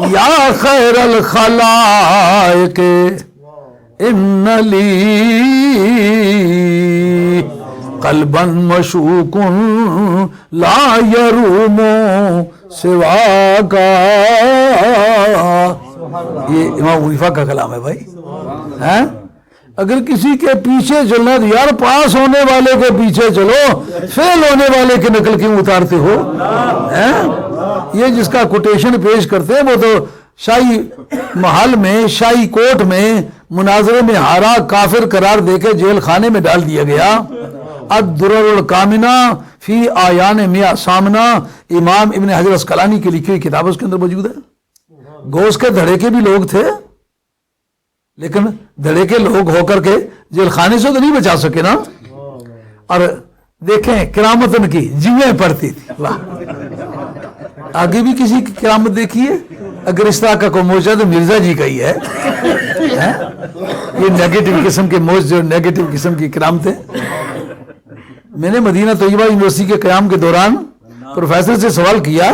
B: یا خیر الخلائق ان لی قلبا مشوق لا یروم سواک۔ یہ امام حنیفہ کا کلام ہے بھائی۔ اگر کسی کے پیچھے چلنا تو یار پاس ہونے والے کے پیچھے چلو، فیل ہونے والے کی نقل کیوں اتارتے ہو؟ یہ جس کا کوٹیشن پیش کرتے ہیں وہ تو شاہی محل میں، شاہی کوٹ میں مناظرے میں ہارا، کافر قرار دے کے جیل خانے میں ڈال دیا گیا۔ الدرر الکامنہ فی آیان میاں سامنا، امام ابن حجر اسقلانی کی لکھی ہوئی کتاب اس کے اندر موجود ہے۔ گوشت کے دھڑے کے بھی لوگ تھے، لیکن دھڑے کے لوگ ہو کر کے جیل خانے سے تو نہیں بچا سکے نا۔ اور دیکھیں کرامتن کی جویں پڑتی تھی، واہ۔ آگے بھی کسی کی کرامت دیکھی ہے؟ اگر اس طرح کا کوئی موجہ تو مرزا جی کا ہی ہے۔ یہ نیگیٹو قسم کے موج، جو نیگیٹو قسم کی کرامتیں۔ میں نے مدینہ طیبہ یونیورسٹی کے قیام کے دوران پروفیسر سے سوال کیا،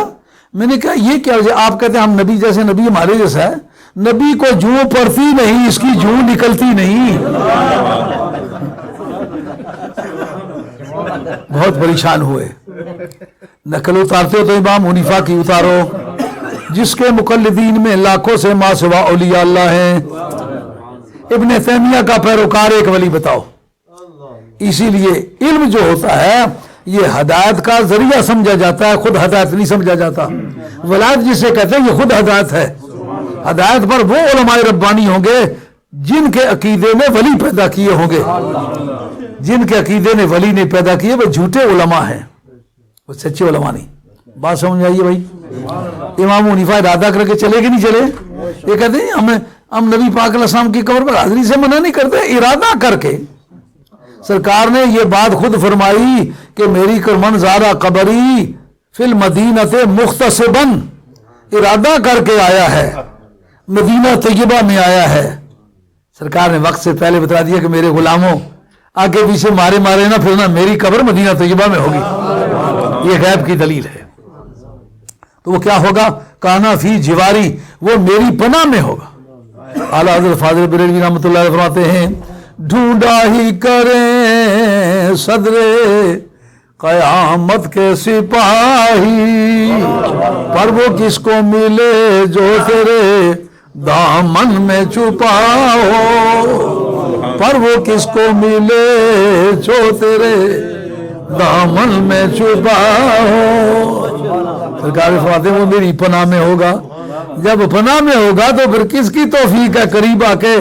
B: میں نے کہا یہ کیا وجہ؟ آپ کہتے ہیں ہم نبی جیسے، نبی ہمارے جیسا ہے۔ نبی کو جوں پڑتی نہیں، اس کی جوں نکلتی نہیں۔ بہت پریشان ہوئے۔ نقل اتارتے ہو تو امام حنیفہ کی اتارو، جس کے مقلدین میں لاکھوں سے ما سوا اولیاء اللہ ہیں۔ ابن تیمیہ کا پیروکار ایک ولی بتاؤ۔ اسی لیے علم جو ہوتا ہے یہ ہدایت کا ذریعہ سمجھا جاتا ہے، خود ہدایت نہیں سمجھا جاتا۔ ولایت جسے کہتے ہیں یہ خود ہدایت ہے۔ ہدایت پر وہ علماء ربانی ہوں گے جن کے عقیدے میں ولی پیدا کیے ہوں گے۔ جن کے عقیدے نے ولی نہیں پیدا کیے وہ جھوٹے علماء ہیں، وہ سچے علماء نہیں۔ بات سمجھ آئیے بھائی؟ امام حنیفہ ارادہ کر کے چلے کہ نہیں چلے؟ یہ کہتے ہیں ہم نبی پاک علیہ السلام کی قبر پر حاضری سے منع نہیں کرتے، ارادہ کر کے۔ سرکار نے یہ بات خود فرمائی کہ میری کرمن زارہ قبری فی المدینۃ مختصبا، ارادہ کر کے آیا ہے، مدینہ طیبہ میں آیا ہے۔ سرکار نے وقت سے پہلے بتا دیا کہ میرے غلاموں آگے پیچھے مارے نہ پھرنا، میری قبر مدینہ طیبہ میں ہوگی۔ یہ غیب کی دلیل ہے۔ تو وہ کیا ہوگا؟ کانا فی جواری، وہ میری پناہ میں ہوگا۔ اعلیٰ حضرت فاضل بریلوی رحمۃ اللہ علیہ فرماتے ہیں، ڈھونڈا ہی کریں صدر قیامت کے سپاہی، پر وہ کس کو ملے جو تیرے دامن میں چھپا ہو، پر وہ کس کو ملے جو تیرے دامن میں چھپا ہو۔ سرکار فرماتے ہیں وہ میری پناہ میں ہوگا۔ جب پناہ میں ہوگا تو پھر کس کی توفیق ہے قریب آ کے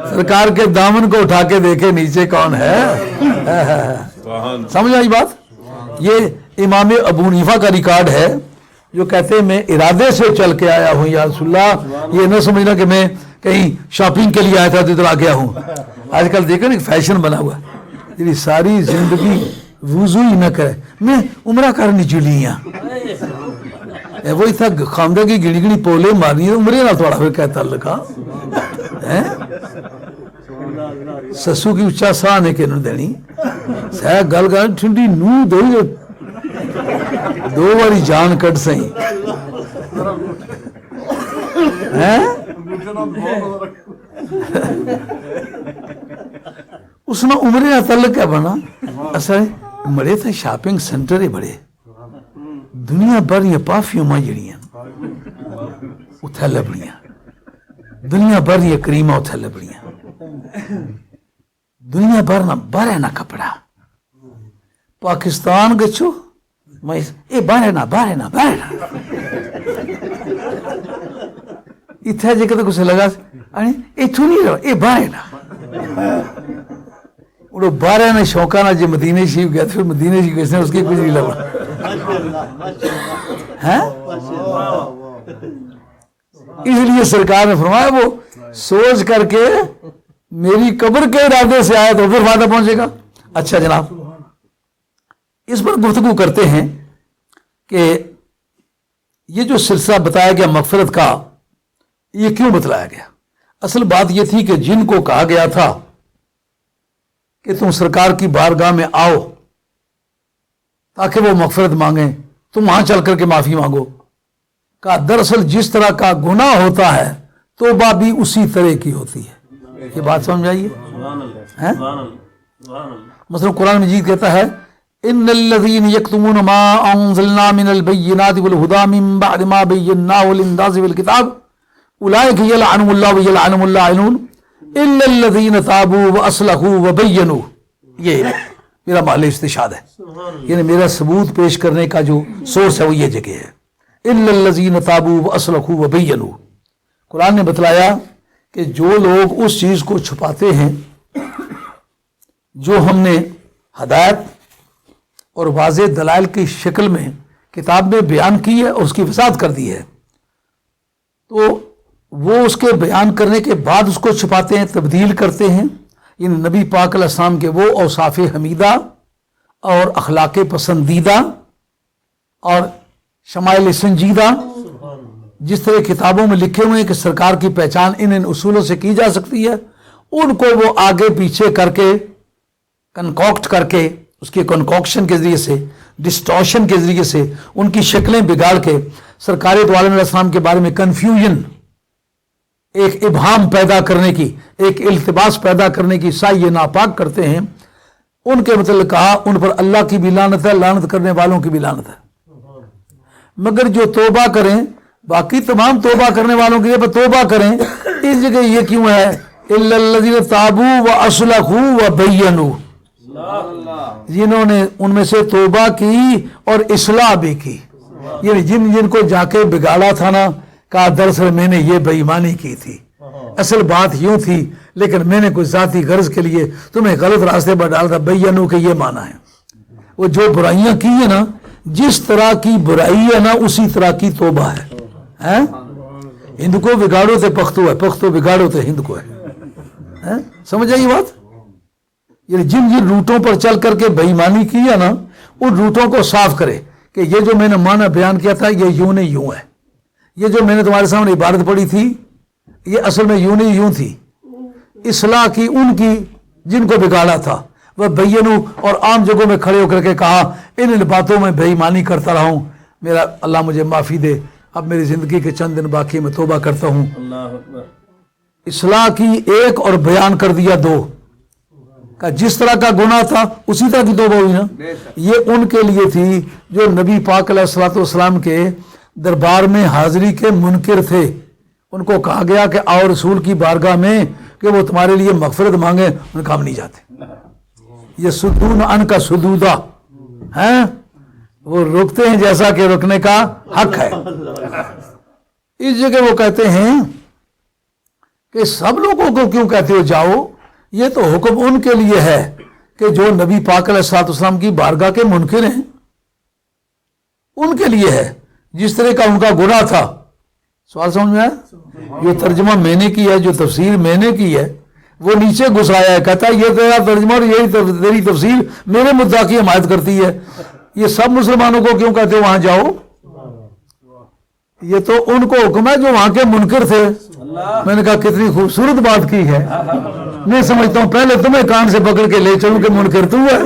B: سرکار کے دامن کو اٹھا کے دیکھے نیچے کون ہے؟ سمجھ آئی بات؟ یہ امام ابو حنیفہ کا ریکارڈ ہے جو کہتے ہیں میں ارادے سے چل کے آیا ہوں یا رسول اللہ، یہ نہ سمجھنا کہ میں کہیں شاپنگ کے لیے آیا تھا تو ادھر آ گیا ہوں۔ آج کل دیکھو نا فیشن بنا ہوا ہے، ساری زندگی وضو ہی نہ کرے، میں عمرہ کرنی چلی ہاں، وہی تھا خامدہ کی گڑی گڑی پولے مارنی ہے، عمرے نہ تھوڑا پھر کہتا لکھا سسو کی اچھا سا آنے کے نہ دینی سہ گل گل ٹھنڈی نو دو باری جان کٹ سہی اس نے عمرے نہ تعلق کیا بنا اصل بڑے تھے شاپنگ سینٹر ہی بڑے دنیا بھر یہ پرفیوم جڑیاں اتھے لبڑیاں دنیا بھر یہ کریمہ اتھے لبڑیاں دنیا بھر نہ بارے نہ کپڑا پاکستان گچھو اے بارے نہ اتھے جے کتے کچھ لگا اے تو نہیں رہا اے بارے نہ وہ بارے نہ شوقانہ جے مدینہ شریف گیا پھر مدینہ شریف کس نے اس کی کچھ نہیں لگا اس لیے سرکار نے فرمایا وہ سوچ کر کے میری قبر کے ارادے سے آیا تو پھر فائدہ پہنچے گا۔ اچھا جناب اس پر گفتگو کرتے ہیں کہ یہ جو سلسلہ بتایا گیا مغفرت کا یہ کیوں بتلایا گیا؟ اصل بات یہ تھی کہ جن کو کہا گیا تھا کہ تم سرکار کی بارگاہ میں آؤ تاکہ وہ مغفرت مانگیں، تم وہاں چل کر کے معافی مانگو، کہا دراصل جس طرح کا گناہ ہوتا ہے توبہ بھی اسی طرح کی ہوتی ہے۔ یہ بات سمجھ آئیے؟ مثلا قرآن مجید کہتا ہے ان الذين يكتمون ما انزلنا من البينات والهدى من بعد ما بيناه للناس في الكتاب اولئك يلعنهم الله ويلعنهم اللاعنون الا الذين تابوا واصلحوا وبينوا۔ یہ میرا محل استشہاد ہے، یعنی میرا ثبوت پیش کرنے کا جو سورس ہے وہ یہ جگہ ہے، الا الذين تابوا واصلحوا وبينوا۔ قرآن نے بتلایا کہ جو لوگ اس چیز کو چھپاتے ہیں جو ہم نے ہدایت اور واضح دلائل کی شکل میں کتاب میں بیان کی ہے اور اس کی وضاحت کر دی ہے، تو وہ اس کے بیان کرنے کے بعد اس کو چھپاتے ہیں، تبدیل کرتے ہیں، یعنی نبی پاک علیہ السلام کے وہ اوصاف حمیدہ اور اخلاق پسندیدہ اور شمائل سنجیدہ جس طرح کتابوں میں لکھے ہوئے ہیں کہ سرکار کی پہچان ان اصولوں سے کی جا سکتی ہے، ان کو وہ آگے پیچھے کر کے کنکوکٹ کر کے اس کے کنکوکشن کے ذریعے سے، ڈسٹورشن کے ذریعے سے ان کی شکلیں بگاڑ کے سرکار دو عالم علیہ السلام کے بارے میں کنفیوژن، ایک ابہام پیدا کرنے کی، ایک التباس پیدا کرنے کی سعی ناپاک کرتے ہیں۔ ان کے متعلق کہا ان پر اللہ کی بھی لعنت ہے، لعنت کرنے والوں کی بھی لعنت ہے، مگر جو توبہ کریں، باقی تمام توبہ کرنے والوں کے لیے توبہ کریں، اس جگہ یہ کیوں ہے الا الذین تابوا واصلحوا وبینوا، جنہوں نے ان میں سے توبہ کی اور اصلاح بھی کی، یعنی جن کو جا کے بگاڑا تھا نا، کہا دراصل میں نے یہ بے ایمانی کی تھی، اصل بات یوں تھی لیکن میں نے کوئی ذاتی غرض کے لیے تمہیں غلط راستے پر ڈالا تھا، بینوا کہ یہ معنی ہے۔ وہ جو برائیاں کی ہیں نا، جس طرح کی برائی ہے نا اسی طرح کی توبہ ہے۔ ہند کو بگاڑو تو پختو ہے، پختو بگاڑو تو ہند کو ہے۔ سمجھ آئی بات؟ یعنی جن روٹوں پر چل کر کے بے ایمانی کی ہے نا، ان روٹوں کو صاف کرے کہ یہ جو میں نے معنی بیان کیا تھا یہ یوں نہیں یوں ہے، یہ جو میں نے تمہارے سامنے عبارت پڑھی تھی یہ اصل میں یوں نہیں یوں تھی۔ اصلاح کی ان کی جن کو بگاڑا تھا، وہ بینو، اور عام جگہوں میں کھڑے ہو کر کے کہا ان باتوں میں بے ایمانی کرتا رہا ہوں، میرا اللہ مجھے معافی دے، اب میری زندگی کے چند دن باقی میں توبہ کرتا ہوں۔ اصلاح کی ایک اور بیان کر دیا دو، کہ جس طرح کا گناہ تھا اسی طرح کی توبہ ہوئی نا۔ یہ ان کے لیے تھی جو نبی پاک علیہ الصلوۃ والسلام کے دربار میں حاضری کے منکر تھے، ان کو کہا گیا کہ آؤ رسول کی بارگاہ میں کہ وہ تمہارے لیے مغفرت مانگے، ان کا ہم نہیں جاتے۔ یہ سدون ان کا سدودہ ہیں، وہ رکتے ہیں جیسا کہ رکنے کا حق ہے۔ اس جگہ وہ کہتے ہیں کہ سب لوگوں کو کیوں کہتے ہو جاؤ، یہ تو حکم ان کے لیے ہے کہ جو نبی پاک علیہ الصلوۃ والسلام کی بارگاہ کے منکر ہیں، ان کے لیے ہے، جس طرح کا ان کا گناہ تھا۔ سوال سمجھ میں آیا؟ یہ ترجمہ میں نے کی ہے، جو تفسیر میں نے کی ہے وہ نیچے گھسایا ہے، کہتا ہے یہ تیرا ترجمہ اور یہی تیری تفسیر میرے مدعا کی حمایت کرتی ہے، یہ سب مسلمانوں کو کیوں کہتے ہو وہاں جاؤ؟ یہ تو ان کو حکم ہے جو وہاں کے منکر تھے۔ میں نے کہا کتنی خوبصورت بات کی ہے، میں سمجھتا ہوں پہلے تمہیں کان سے پکڑ کے لے چلوں کہ منکر تو ہے۔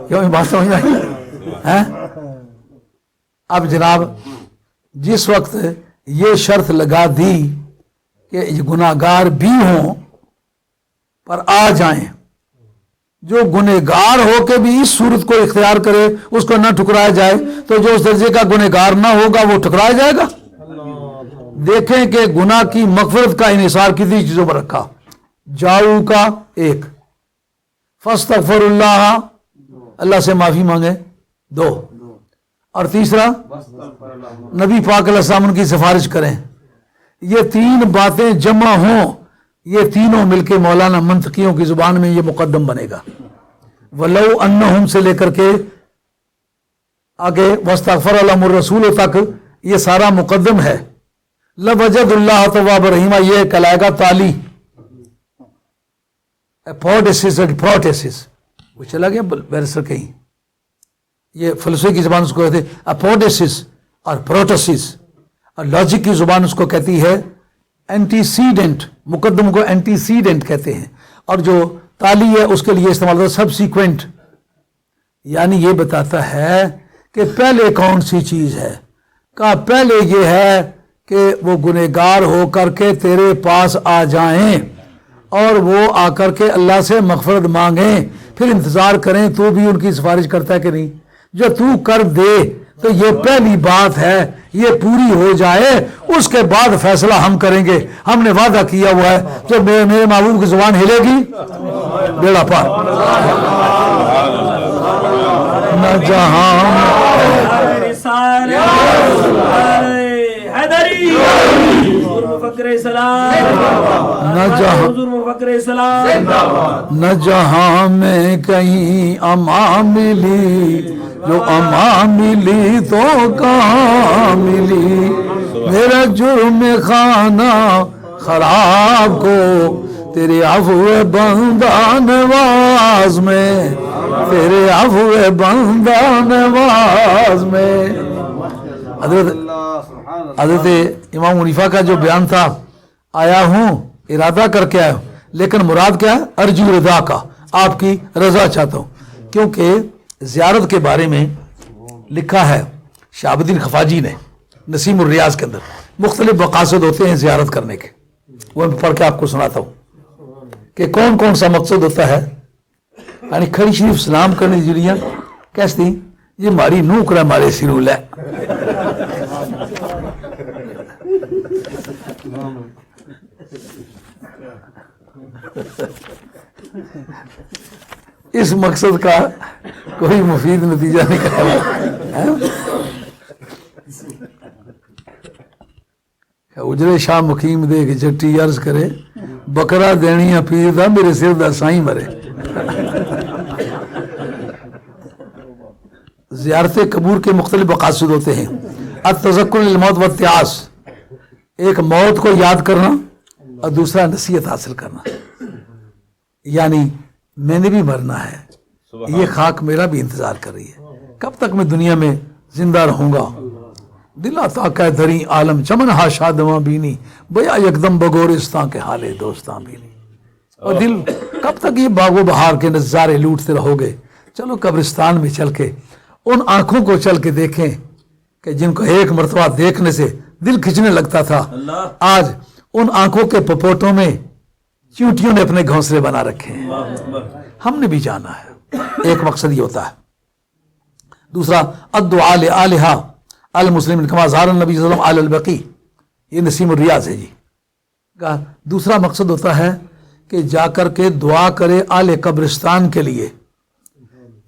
B: کیوں یہ بات سمجھ آئی؟ اب جناب جس وقت یہ شرط لگا دی کہ گناہگار بھی ہوں پر آ جائیں، جو گنہگار ہو کے بھی اس صورت کو اختیار کرے اس کو نہ ٹھکرایا جائے، تو جو اس درجے کا گنہگار نہ ہوگا وہ ٹھکرایا جائے گا۔ دیکھیں کہ گناہ کی مغفرت کا انحصار کتنی چیزوں پر رکھا۔ جاؤ کا ایک، فاستغفر اللہ، اللہ سے معافی مانگے، دو، اور تیسرا نبی پاک علیہ السلام کی سفارش کریں۔ یہ تین باتیں جمع ہوں، یہ تینوں مل کے مولانا منطقیوں کی زبان میں یہ مقدم بنے گا۔ وَلَوْ أَنَّهُمْ سے لے کر کے آگے وَاسْتَغْفَرَ لَهُمُ الرَّسُولُ تک یہ سارا مقدم ہے۔ لَوَجَدُ اللَّهَ تَوَّابًا رَحِيمًا، یہ کہلائے گا تالی، پروٹیسس، وہ چلا گیا بیرسر کہیں، یہ فلسفے کی زبان اس کو کہتے ہیں اپوڈیسس اور پروٹوسس، اور لاجک کی زبان اس کو کہتی ہے اینٹیسیڈنٹ، مقدم کو اینٹیسیڈنٹ کہتے ہیں، اور جو تالی ہے اس کے لیے استعمال ہوتا ہے سب سیکوینٹ، یعنی یہ بتاتا ہے کہ پہلے کون سی چیز ہے. کہا پہلے یہ ہے کہ وہ گنہگار ہو کر کے تیرے پاس آ جائیں اور وہ آ کر کے اللہ سے مغفرت مانگیں، پھر انتظار کریں تو بھی ان کی سفارش کرتا ہے کہ نہیں. جو تو کر دے تو یہ پہلی بات ہے، یہ پوری ہو جائے، اس کے بعد فیصلہ ہم کریں گے. ہم نے وعدہ کیا ہوا ہے جو میرے محبوب کی زبان ہلے گی بیڑا پار. نہ جہاں نہ جہاں میں کہیں اما ملی، جو اما ملی تو کہاں ملی. میرا جرم خانہ خراب کو تیرے عفو بندہ نواز میں، تیرے عفو بندہ نواز میں. حضرت امام حنیفہ کا جو بیان تھا، آیا ہوں ارادہ کر کے آیا ہوں، لیکن مراد کیا ہے؟ ارجو رضا کا، آپ کی رضا چاہتا ہوں. کیونکہ زیارت کے بارے میں لکھا ہے شہاب الدین خفاجی نے نسیم الریاض کے اندر، مختلف مقاصد ہوتے ہیں زیارت کرنے کے، وہ میں پڑھ کے آپ کو سناتا ہوں کہ کون کون سا مقصد ہوتا ہے. یعنی کھڑی شریف سلام کرنے جڑیاں کیستی یہ ماری نو کرا مارے سرول ہے. اس مقصد کا کوئی مفید نتیجہ نکلا. اجرے شاہ مقیم دے کے جٹی عرض کرے، بکرا دینیاں پیر دا میرے سر دا سائیں مرے. زیارت قبور کے مختلف مقاصد ہوتے ہیں. التذکر للموت والتعاس، ایک موت کو یاد کرنا اور دوسرا نصیحت حاصل کرنا. یعنی میں نے بھی مرنا ہے، یہ خاک میرا بھی انتظار کر رہی ہے، کب تک میں دنیا میں زندہ رہوں گا. دلا تاکہ دری عالم چمن ہا شادواں بینی، بیا یکدم بگورستان کے حالے دوستاں بینی. اور دل کب تک یہ باغ و بہار کے نظارے لوٹتے رہو گے. چلو قبرستان میں چل کے ان آنکھوں کو چل کے دیکھیں کہ جن کو ایک مرتبہ دیکھنے سے دل کھچنے لگتا تھا، آج ان آنکھوں کے پپوٹوں میں چیونٹیوں نے اپنے گھونسلے بنا رکھے ہیں. ہم نے بھی جانا ہے. ایک مقصد یہ ہوتا ہے. دوسرا الدعاء لآلہا المسلمین کما زار النبی صلی اللہ علیہ وسلم آل البقیع، یہ نسیم الریاض ہے جی. دوسرا مقصد ہوتا ہے کہ جا کر کے دعا کرے آل قبرستان کے لیے،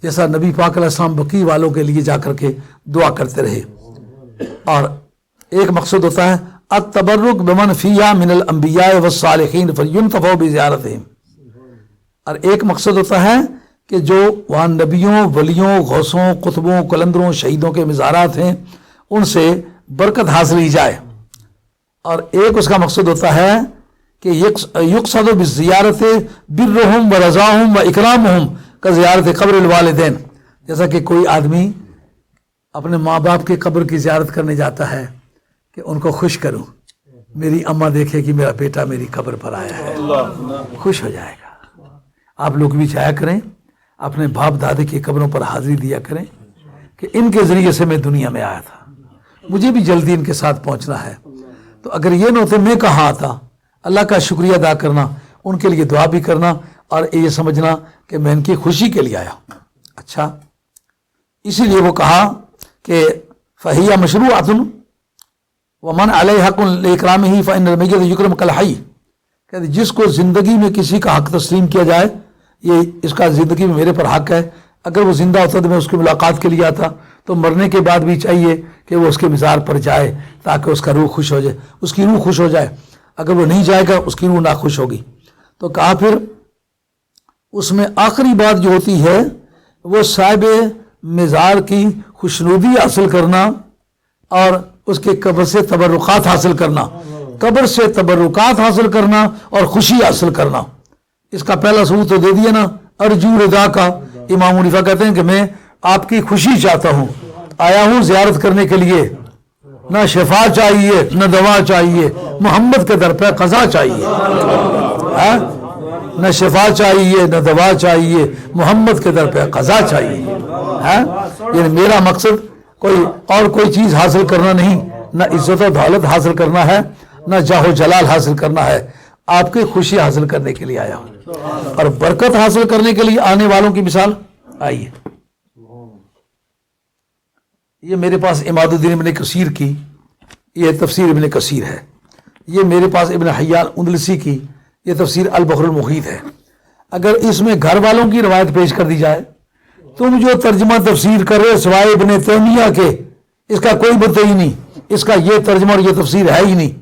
B: جیسا نبی پاک علیہ السلام بقیع والوں کے لیے جا کر کے دعا کرتے رہے. اور ایک مقصد ہوتا ہے التبرک بمن فیہا من الانبیاء والصالحین فینتفع بزیارتہم، اور ایک مقصد ہوتا ہے کہ جو وہاں نبیوں، ولیوں، غوثوں، قطبوں، قلندروں، شہیدوں کے مزارات ہیں ان سے برکت حاصل کی جائے. اور ایک اس کا مقصد ہوتا ہے کہ یقصد بالزیارت برہم و رضاہم و اکرامہم کا زیارت قبر الوالدین، جیسا کہ کوئی آدمی اپنے ماں باپ کی قبر کی زیارت کرنے جاتا ہے کہ ان کو خوش کروں، میری اماں دیکھے کہ میرا بیٹا میری قبر پر آیا ہے، خوش ہو جائے گا. آپ لوگ بھی چاہیا کریں اپنے باپ دادے کی قبروں پر حاضری دیا کریں کہ ان کے ذریعے سے میں دنیا میں آیا تھا، مجھے بھی جلدی ان کے ساتھ پہنچنا ہے. تو اگر یہ نہ ہوتے میں کہاں آتا. اللہ کا شکریہ ادا کرنا، ان کے لیے دعا بھی کرنا اور یہ سمجھنا کہ میں ان کی خوشی کے لیے آیا. اچھا، اسی لیے وہ کہا کہ فہیہ مشروعۃ ومن علیہ حق لاکرامہ فإن المیت یکرم کالحی، کہ جس کو زندگی میں کسی کا حق تسلیم کیا جائے، یہ اس کا زندگی میں میرے پر حق ہے. اگر وہ زندہ ہوتا تو میں اس کی ملاقات کے لیے آتا، تو مرنے کے بعد بھی چاہیے کہ وہ اس کے مزار پر جائے تاکہ اس کا روح خوش ہو جائے، اس کی روح خوش ہو جائے. اگر وہ نہیں جائے گا اس کی روح ناخوش ہوگی. تو کہا پھر اس میں آخری بات جو ہوتی ہے وہ صاحب مزار کی خوشنودی حاصل کرنا اور اس کے قبر سے تبرکات حاصل کرنا، قبر سے تبرکات حاصل کرنا اور خوشی حاصل کرنا. اس کا پہلا ثبوت تو دے دیا نا، ارجو رضا کا. امام حنیفہ کہتے ہیں کہ میں آپ کی خوشی چاہتا ہوں، آیا ہوں زیارت کرنے کے لیے نہ شفا چاہیے نہ دوا چاہیے، محمد کے در پہ قضا چاہیے. نہ شفا چاہیے نہ دوا چاہیے، محمد کے در پہ قضا چاہیے. یعنی میرا مقصد کوئی چیز حاصل کرنا نہیں، نہ عزت و دولت حاصل کرنا ہے، نہ جاہ و جلال حاصل کرنا ہے. آپ کی خوشی حاصل کرنے کے لیے آیا ہوں، اور برکت حاصل کرنے کے لیے آنے والوں کی مثال آئیے. یہ میرے پاس عماد الدین ابن کثیر کی یہ تفسیر ابن کثیر ہے. یہ میرے پاس ابن حیان اندلسی کی یہ تفسیر البحر المحیط ہے. اگر اس میں گھر والوں کی روایت پیش کر دی جائے، تم جو ترجمہ تفسیر کر رہے سوائے ابن تیمیہ کے، اس کا کوئی مدعی ہی نہیں، اس کا یہ ترجمہ اور یہ تفسیر ہے ہی نہیں.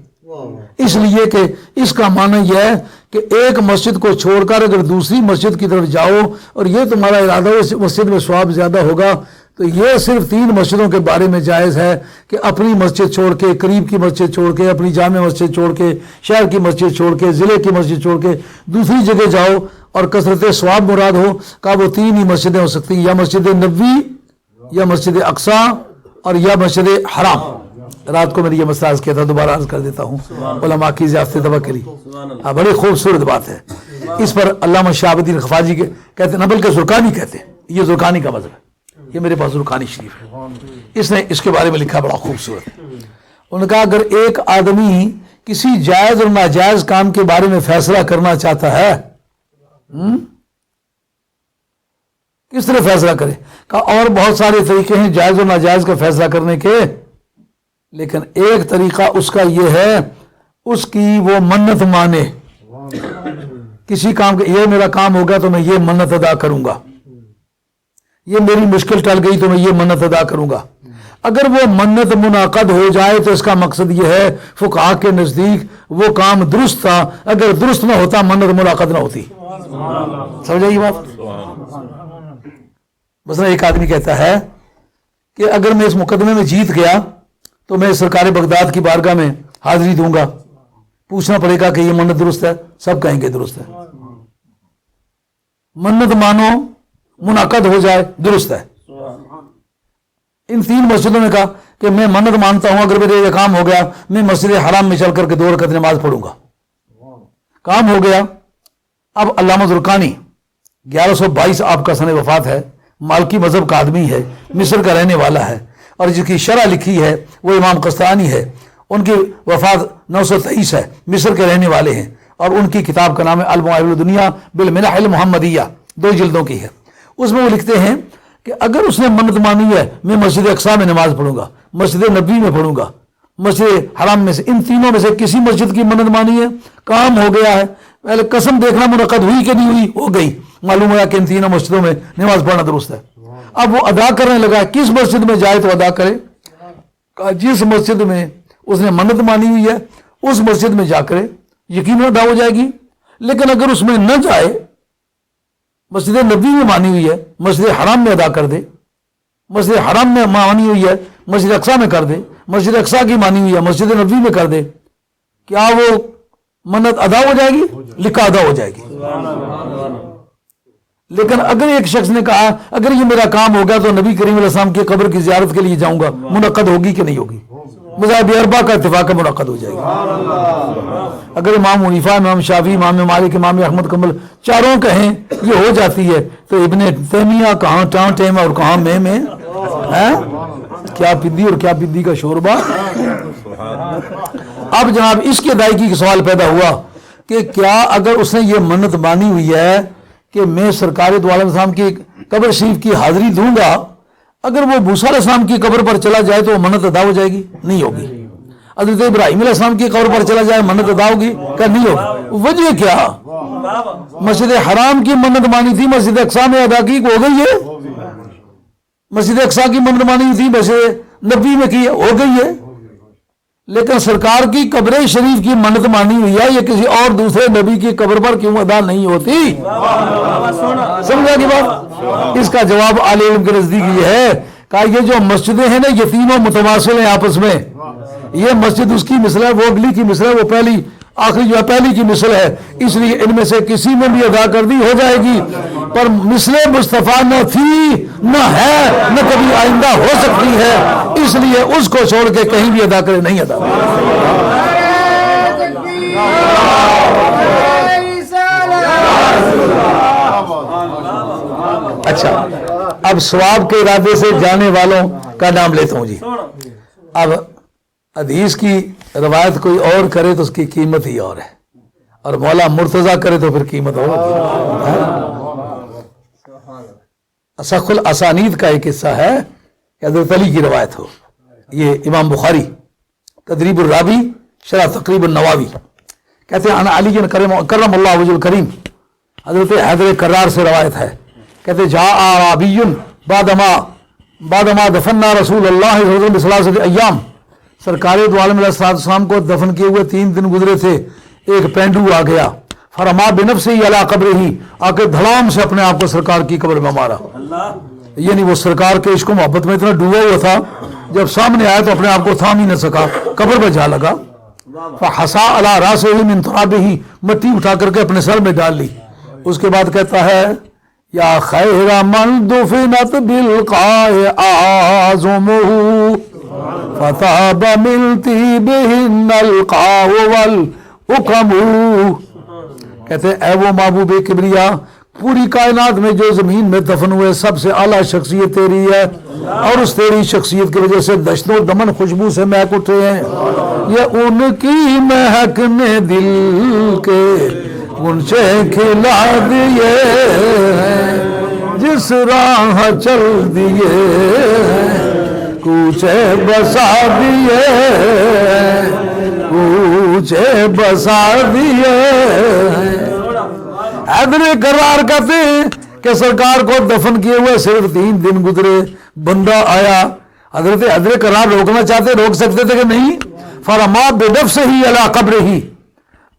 B: اس لیے کہ اس کا معنی یہ ہے کہ ایک مسجد کو چھوڑ کر اگر دوسری مسجد کی طرف جاؤ اور یہ تمہارا ارادہ ہو اس مسجد میں ثواب زیادہ ہوگا، تو یہ صرف 3 مسجدوں کے بارے میں جائز ہے کہ اپنی مسجد چھوڑ کے، قریب کی مسجد چھوڑ کے، اپنی جامع مسجد چھوڑ کے، شہر کی مسجد چھوڑ کے، ضلع کی مسجد چھوڑ کے دوسری جگہ جاؤ اور کثرت ثواب مراد ہو. کہا وہ 3 ہی مسجدیں ہو سکتی ہیں، یا مسجد نبوی یا مسجد اقصی اور یا مسجد حرام. رات کو میں نے یہ مسئلہ عرض کیا تھا، دوبارہ عرض کر دیتا ہوں علماء کی ضیافت توکلی. بڑی خوبصورت بات ہے. اس پر علامہ شہاب الدین خفاجی کے کہتے ہیں، نہ بلکہ زرقانی کہتے ہیں، یہ زرقانی کا مذہب ہے. یہ میرے پاس زرقانی شریف ہے، اس نے اس کے بارے میں لکھا بڑا خوبصورت. انہوں نے کہا اگر ایک آدمی کسی جائز اور ناجائز کام کے بارے میں فیصلہ کرنا چاہتا ہے، کس طرح فیصلہ کرے؟ کہا اور بہت سارے طریقے ہیں جائز اور ناجائز کا فیصلہ کرنے کے، لیکن ایک طریقہ اس کا یہ ہے اس کی وہ منت مانے. کسی کام کے، یہ میرا کام ہو گیا تو میں یہ منت ادا کروں گا، یہ میری مشکل ٹل گئی تو میں یہ منت ادا کروں گا. اگر وہ منت منعقد ہو جائے تو اس کا مقصد یہ ہے فقہا کے نزدیک وہ کام درست تھا، اگر درست نہ ہوتا منت منعقد نہ ہوتی. سمجھے یہ بات؟ مثلا ایک آدمی کہتا ہے کہ اگر میں اس مقدمے میں جیت گیا تو میں سرکار بغداد کی بارگاہ میں حاضری دوں گا. پوچھنا پڑے گا کہ یہ منت درست ہے؟ سب کہیں گے درست ہے. منت مانو منعقد ہو جائے درست ہے. ان 3 مسجدوں نے کہا کہ میں منت مانتا ہوں اگر میرے یہ کام ہو گیا میں مسجد حرام میں چل کر کے 2 رکعت نماز پڑھوں گا. کام ہو گیا. اب علامہ زرقانی 1122 آپ کا سن وفات ہے، مالکی مذہب کا آدمی ہے، مصر کا رہنے والا ہے، اور جس کی شرح لکھی ہے وہ امام قسطلانی ہے. ان کی وفات 923 ہے، مصر کے رہنے والے ہیں، اور ان کی کتاب کا نام ہے المواہب الدنیا بالمنح المحمدیہ، 2 جلدوں کی ہے. اس میں وہ لکھتے ہیں کہ اگر اس نے منت مانی ہے میں مسجد اقصی میں نماز پڑھوں گا، مسجد نبوی میں پڑھوں گا، مسجد حرام میں سے، ان تینوں میں سے کسی مسجد کی منت مانی ہے، کام ہو گیا ہے. پہلے قسم دیکھنا منعقد ہوئی کہ نہیں ہوئی، ہو گئی، معلوم ہوا کہ ان تینوں مسجدوں میں نماز پڑھنا درست ہے. اب وہ ادا کرنے لگا، کس مسجد میں جائے تو ادا کرے؟ جس مسجد میں اس نے منت مانی ہوئی ہے اس مسجد میں جا کرے، یقیناً ادا ہو جائے گی. لیکن اگر اس میں نہ جائے، مسجد نبوی میں مانی ہوئی ہے مسجد حرام میں ادا کر دے، مسجد حرام میں مانی ہوئی ہے مسجد اقصی میں کر دے، مسجد اقصی کی مانی ہوئی ہے مسجد نبوی میں کر دے، کیا وہ منت ادا ہو جائے گی؟ لکھا ادا ہو جائے گی. لیکن اگر ایک شخص نے کہا اگر یہ میرا کام ہو گیا تو نبی کریم علیہ السلام کی قبر کی زیارت کے لیے جاؤں گا، منعقد ہوگی کہ نہیں ہوگی؟ مذاہب اربعہ کا اتفاق منعقد ہو جائے گی. اگر امام حنیفہ، امام شافعی، امام مالک، امام احمد کمل چاروں کہیں یہ ہو جاتی ہے تو ابن تیمیہ کہاں ٹاں ٹیم اور کہاں میں کیا پدی اور کیا پدی کا شوربہ. اب جناب اس کی ادائیگی کا سوال پیدا ہوا کہ کیا اگر اس نے یہ منت مانی ہوئی ہے کہ میں سرکار دو عالم السلام کی قبر شریف کی حاضری دوں گا، اگر وہ موسیٰ علیہ السلام کی قبر پر چلا جائے تو وہ منت ادا ہو جائے گی؟ نہیں ہوگی. حضرت ابراہیم علیہ السلام کی قبر پر چلا جائے منت ادا ہوگی کہ نہیں ہوگی؟ وجہ کیا؟ مسجد حرام کی منت مانی تھی، مسجد اقصی میں ادا کی، ہو گئی ہے. مسجد اقصی کی منت مانی تھی، مسجد نبوی میں کی، ہو گئی ہے. لیکن سرکار کی قبر شریف کی منت مانی ہوئی ہے، یہ کسی اور دوسرے نبی کی قبر پر کیوں ادا نہیں ہوتی؟ سمجھا کی بات؟ اس کا جواب اہل علم کے نزدیک یہ ہے کہ یہ جو مسجدیں ہیں نا یہ تینوں متواصل ہیں آپس میں. یہ مسجد اس کی مثل ہے، وہ اگلی کی مثل ہے، وہ پہلی آخری جو ہے پہلی کی مثل ہے، اس لیے ان میں سے کسی میں بھی ادا کر دی ہو جائے گی. پر مثل مصطفیٰ نہ تھی، نہ ہے، نہ کبھی آئندہ ہو سکتی ہے، اس لیے اس کو چھوڑ کے کہیں بھی ادا کرے نہیں ادا کرے۔ اچھا، اب ثواب کے ارادے سے جانے والوں کا نام لیتا ہوں جی۔ اب حدیث کی روایت کوئی اور کرے تو اس کی قیمت ہی اور ہے، اور مولا مرتضیٰ کرے تو پھر قیمت اور ہوگی۔ اصح الاسانید کا ایک قصہ ہے کہ حضرت علی کی روایت ہو، یہ امام بخاری تدریب الرابی شرح تقریب النواوی کہتے ہیں انا علی کرم اللہ وجہ الکریم، حضرت حیدر کرار سے روایت ہے، کہتے جاء اعرابی بعدما دفنا رسول اللہ صلی اللہ علیہ وسلم ایام، سرکار دو عالم علیہ السلام کو دفن کیے ہوئے 3 دن گزرے تھے، ایک پینڈو آ گیا، فرما بنفسہ علی قبرہ، آ کے دھڑام سے اپنے آپ کو سرکار کی قبر میں مارا، یعنی وہ سرکار کے عشق و محبت میں اتنا ڈوبا ہوا تھا، جب سامنے آیا تو اپنے آپ کو تھام ہی نہ سکا، قبر پہ جا لگا، فحصا علی راسہ من ترابہ، مٹی اٹھا کر کے اپنے سر میں ڈال لی۔ اس کے بعد کہتا ہے یا خیر من دفنت بالقاء اعظمہ فتاب من طیبہن القاء والحکم، کہتے اے وہ محبوب کبریا، پوری کائنات میں جو زمین میں دفن ہوئے سب سے اعلیٰ شخصیت تیری ہے، اور اس تیری شخصیت کی وجہ سے دشت و دمن خوشبو سے مہک اٹھے ہیں، یہ ان کی مہک نے دل کے گنچے کھلا دیے، جس راہ چل دیے کوچے بسا دیے، کوچے بسا دیے۔ حیدر کرار کہتے ہیں کہ سرکار کو دفن کیے ہوئے صرف 3 دن گزرے، بندہ آیا، حضرت حیدر کرار روکنا چاہتے، روک سکتے تھے کہ نہیں، فرما بنفسہ علی قبرہ،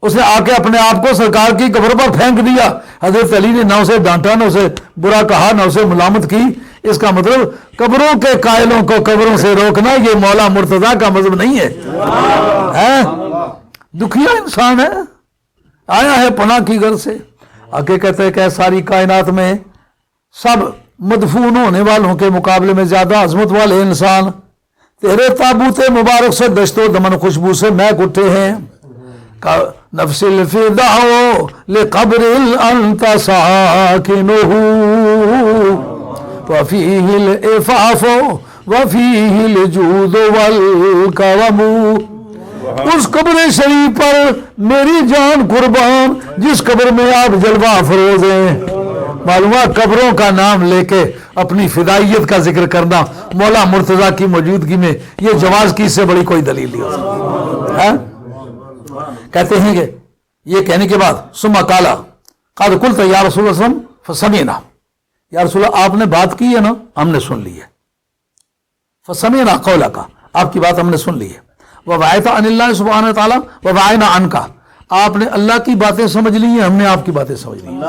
B: اس نے آ کے اپنے آپ کو سرکار کی قبر پر پھینک دیا۔ حضرت علی نے نہ اسے ڈانٹا، نہ اسے برا کہا، نہ اسے ملامت کی۔ اس کا مطلب قبروں کے قائلوں کو قبروں سے روکنا یہ مولا مرتضیٰ کا مذہب نہیں ہے۔ دکھیا انسان ہے، آیا ہے پناہ کی گھر سے، آگے کہتے ہیں کہ ساری کائنات میں سب مدفون ہونے والوں کے مقابلے میں زیادہ عظمت والے انسان تیرے تابوت مبارک سے دشت و دمن خوشبو سے مہک اٹھے ہیں۔ نفس الفداء لقبر انت ساکنہ وفیہ العفاف وفیہ الجود والکرم، اس قبر شریف پر میری جان قربان جس قبر میں آپ جلوہ افروز ہیں۔ معلوم ہے قبروں کا نام لے کے اپنی فدائیت کا ذکر کرنا مولا مرتضیٰ کی موجودگی میں یہ جواز کی سے بڑی کوئی دلیل نہیں ہو سکتی۔ کہتے ہیں کہ یہ کہنے کے بعد ثم قال قلت یا رسول اللہ صلی اللہ علیہ وسلم فسمعنا، یا رسول اللہ آپ نے بات کی ہے نا، ہم نے سن لی ہے، فسمعنا قولک، آپ کی بات ہم نے سن لی ہے، ووعیت عن اللہ سبحانہ وتعالی ووعینا عنک، آپ نے اللہ کی باتیں سمجھ لی ہیں، ہم نے آپ کی باتیں سمجھ لی ہیں،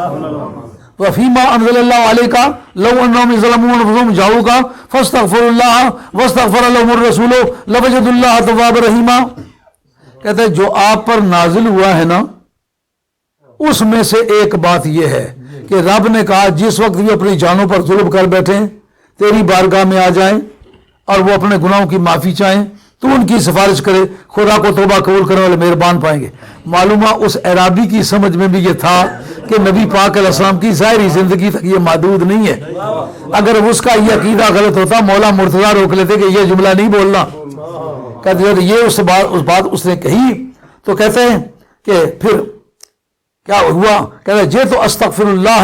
B: وفیما انزل اللہ علیک لو انہم ظلموا انفسهم جاؤک فاستغفروا اللہ واستغفر لهم الرسول لوجدوا اللہ توابا رحیما، کہتے ہیں جو آپ پر نازل ہوا ہے نا اس میں سے ایک بات یہ ہے کہ رب نے کہا جس وقت یہ اپنی جانوں پر ظلم کر بیٹھیں تیری بارگاہ میں آ جائیں اور وہ اپنے گناہوں کی معافی چاہیں تو ان کی سفارش کرے، خدا کو توبہ قبول کرنے والے مہربان پائیں گے۔ معلومہ اس عرابی کی سمجھ میں بھی یہ تھا کہ نبی پاک علیہ السلام کی ظاہری زندگی تک یہ محدود نہیں ہے، اگر اس کا یہ عقیدہ غلط ہوتا مولا مرتضیٰ روک لیتے کہ یہ جملہ نہیں بولنا، کہتے ہیں یہ اس بات اس نے کہی تو کہتے ہیں کہ پھر کیا ہوا، کہتے ہیں جے تو استغفر اللہ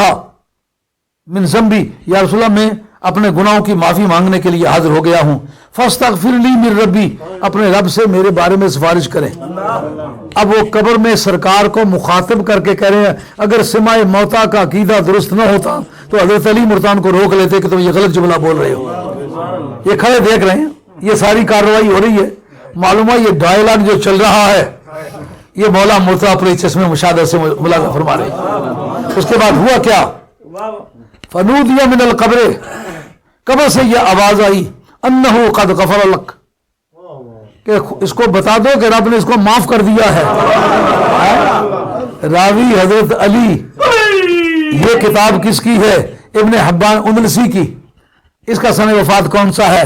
B: من ذنبی، یا رسول اللہ میں اپنے گناہوں کی معافی مانگنے کے لیے حاضر ہو گیا ہوں، فاستغفر لی من ربی، اپنے رب سے میرے بارے میں سفارش کریں۔ اب وہ قبر میں سرکار کو مخاطب کر کے کہہ رہے ہیں اگر سماع موتا کا عقیدہ درست نہ ہوتا تو حضرت علی مرتان کو روک لیتے کہ تم یہ غلط جملہ بول رہے ہو۔ یہ کھڑے دیکھ رہے ہیں، یہ ساری کارروائی ہو رہی ہے، معلوم ہے یہ ڈائلاگ جو چل رہا ہے یہ مولا مرتضیٰ اپنے چشمے مشاہدہ سے ملاحظہ فرما رہے ہیں۔ اس کے بعد ہوا کیا، فنودی من القبر، قبر سے یہ آواز آئی انہ قد غفر لک، کہ اس کو بتا دو کہ رب نے اس کو معاف کر دیا ہے۔ راوی حضرت علی، یہ کتاب کس کی ہے، ابن حبان اندلسی کی، اس کا سن وفات کون سا ہے،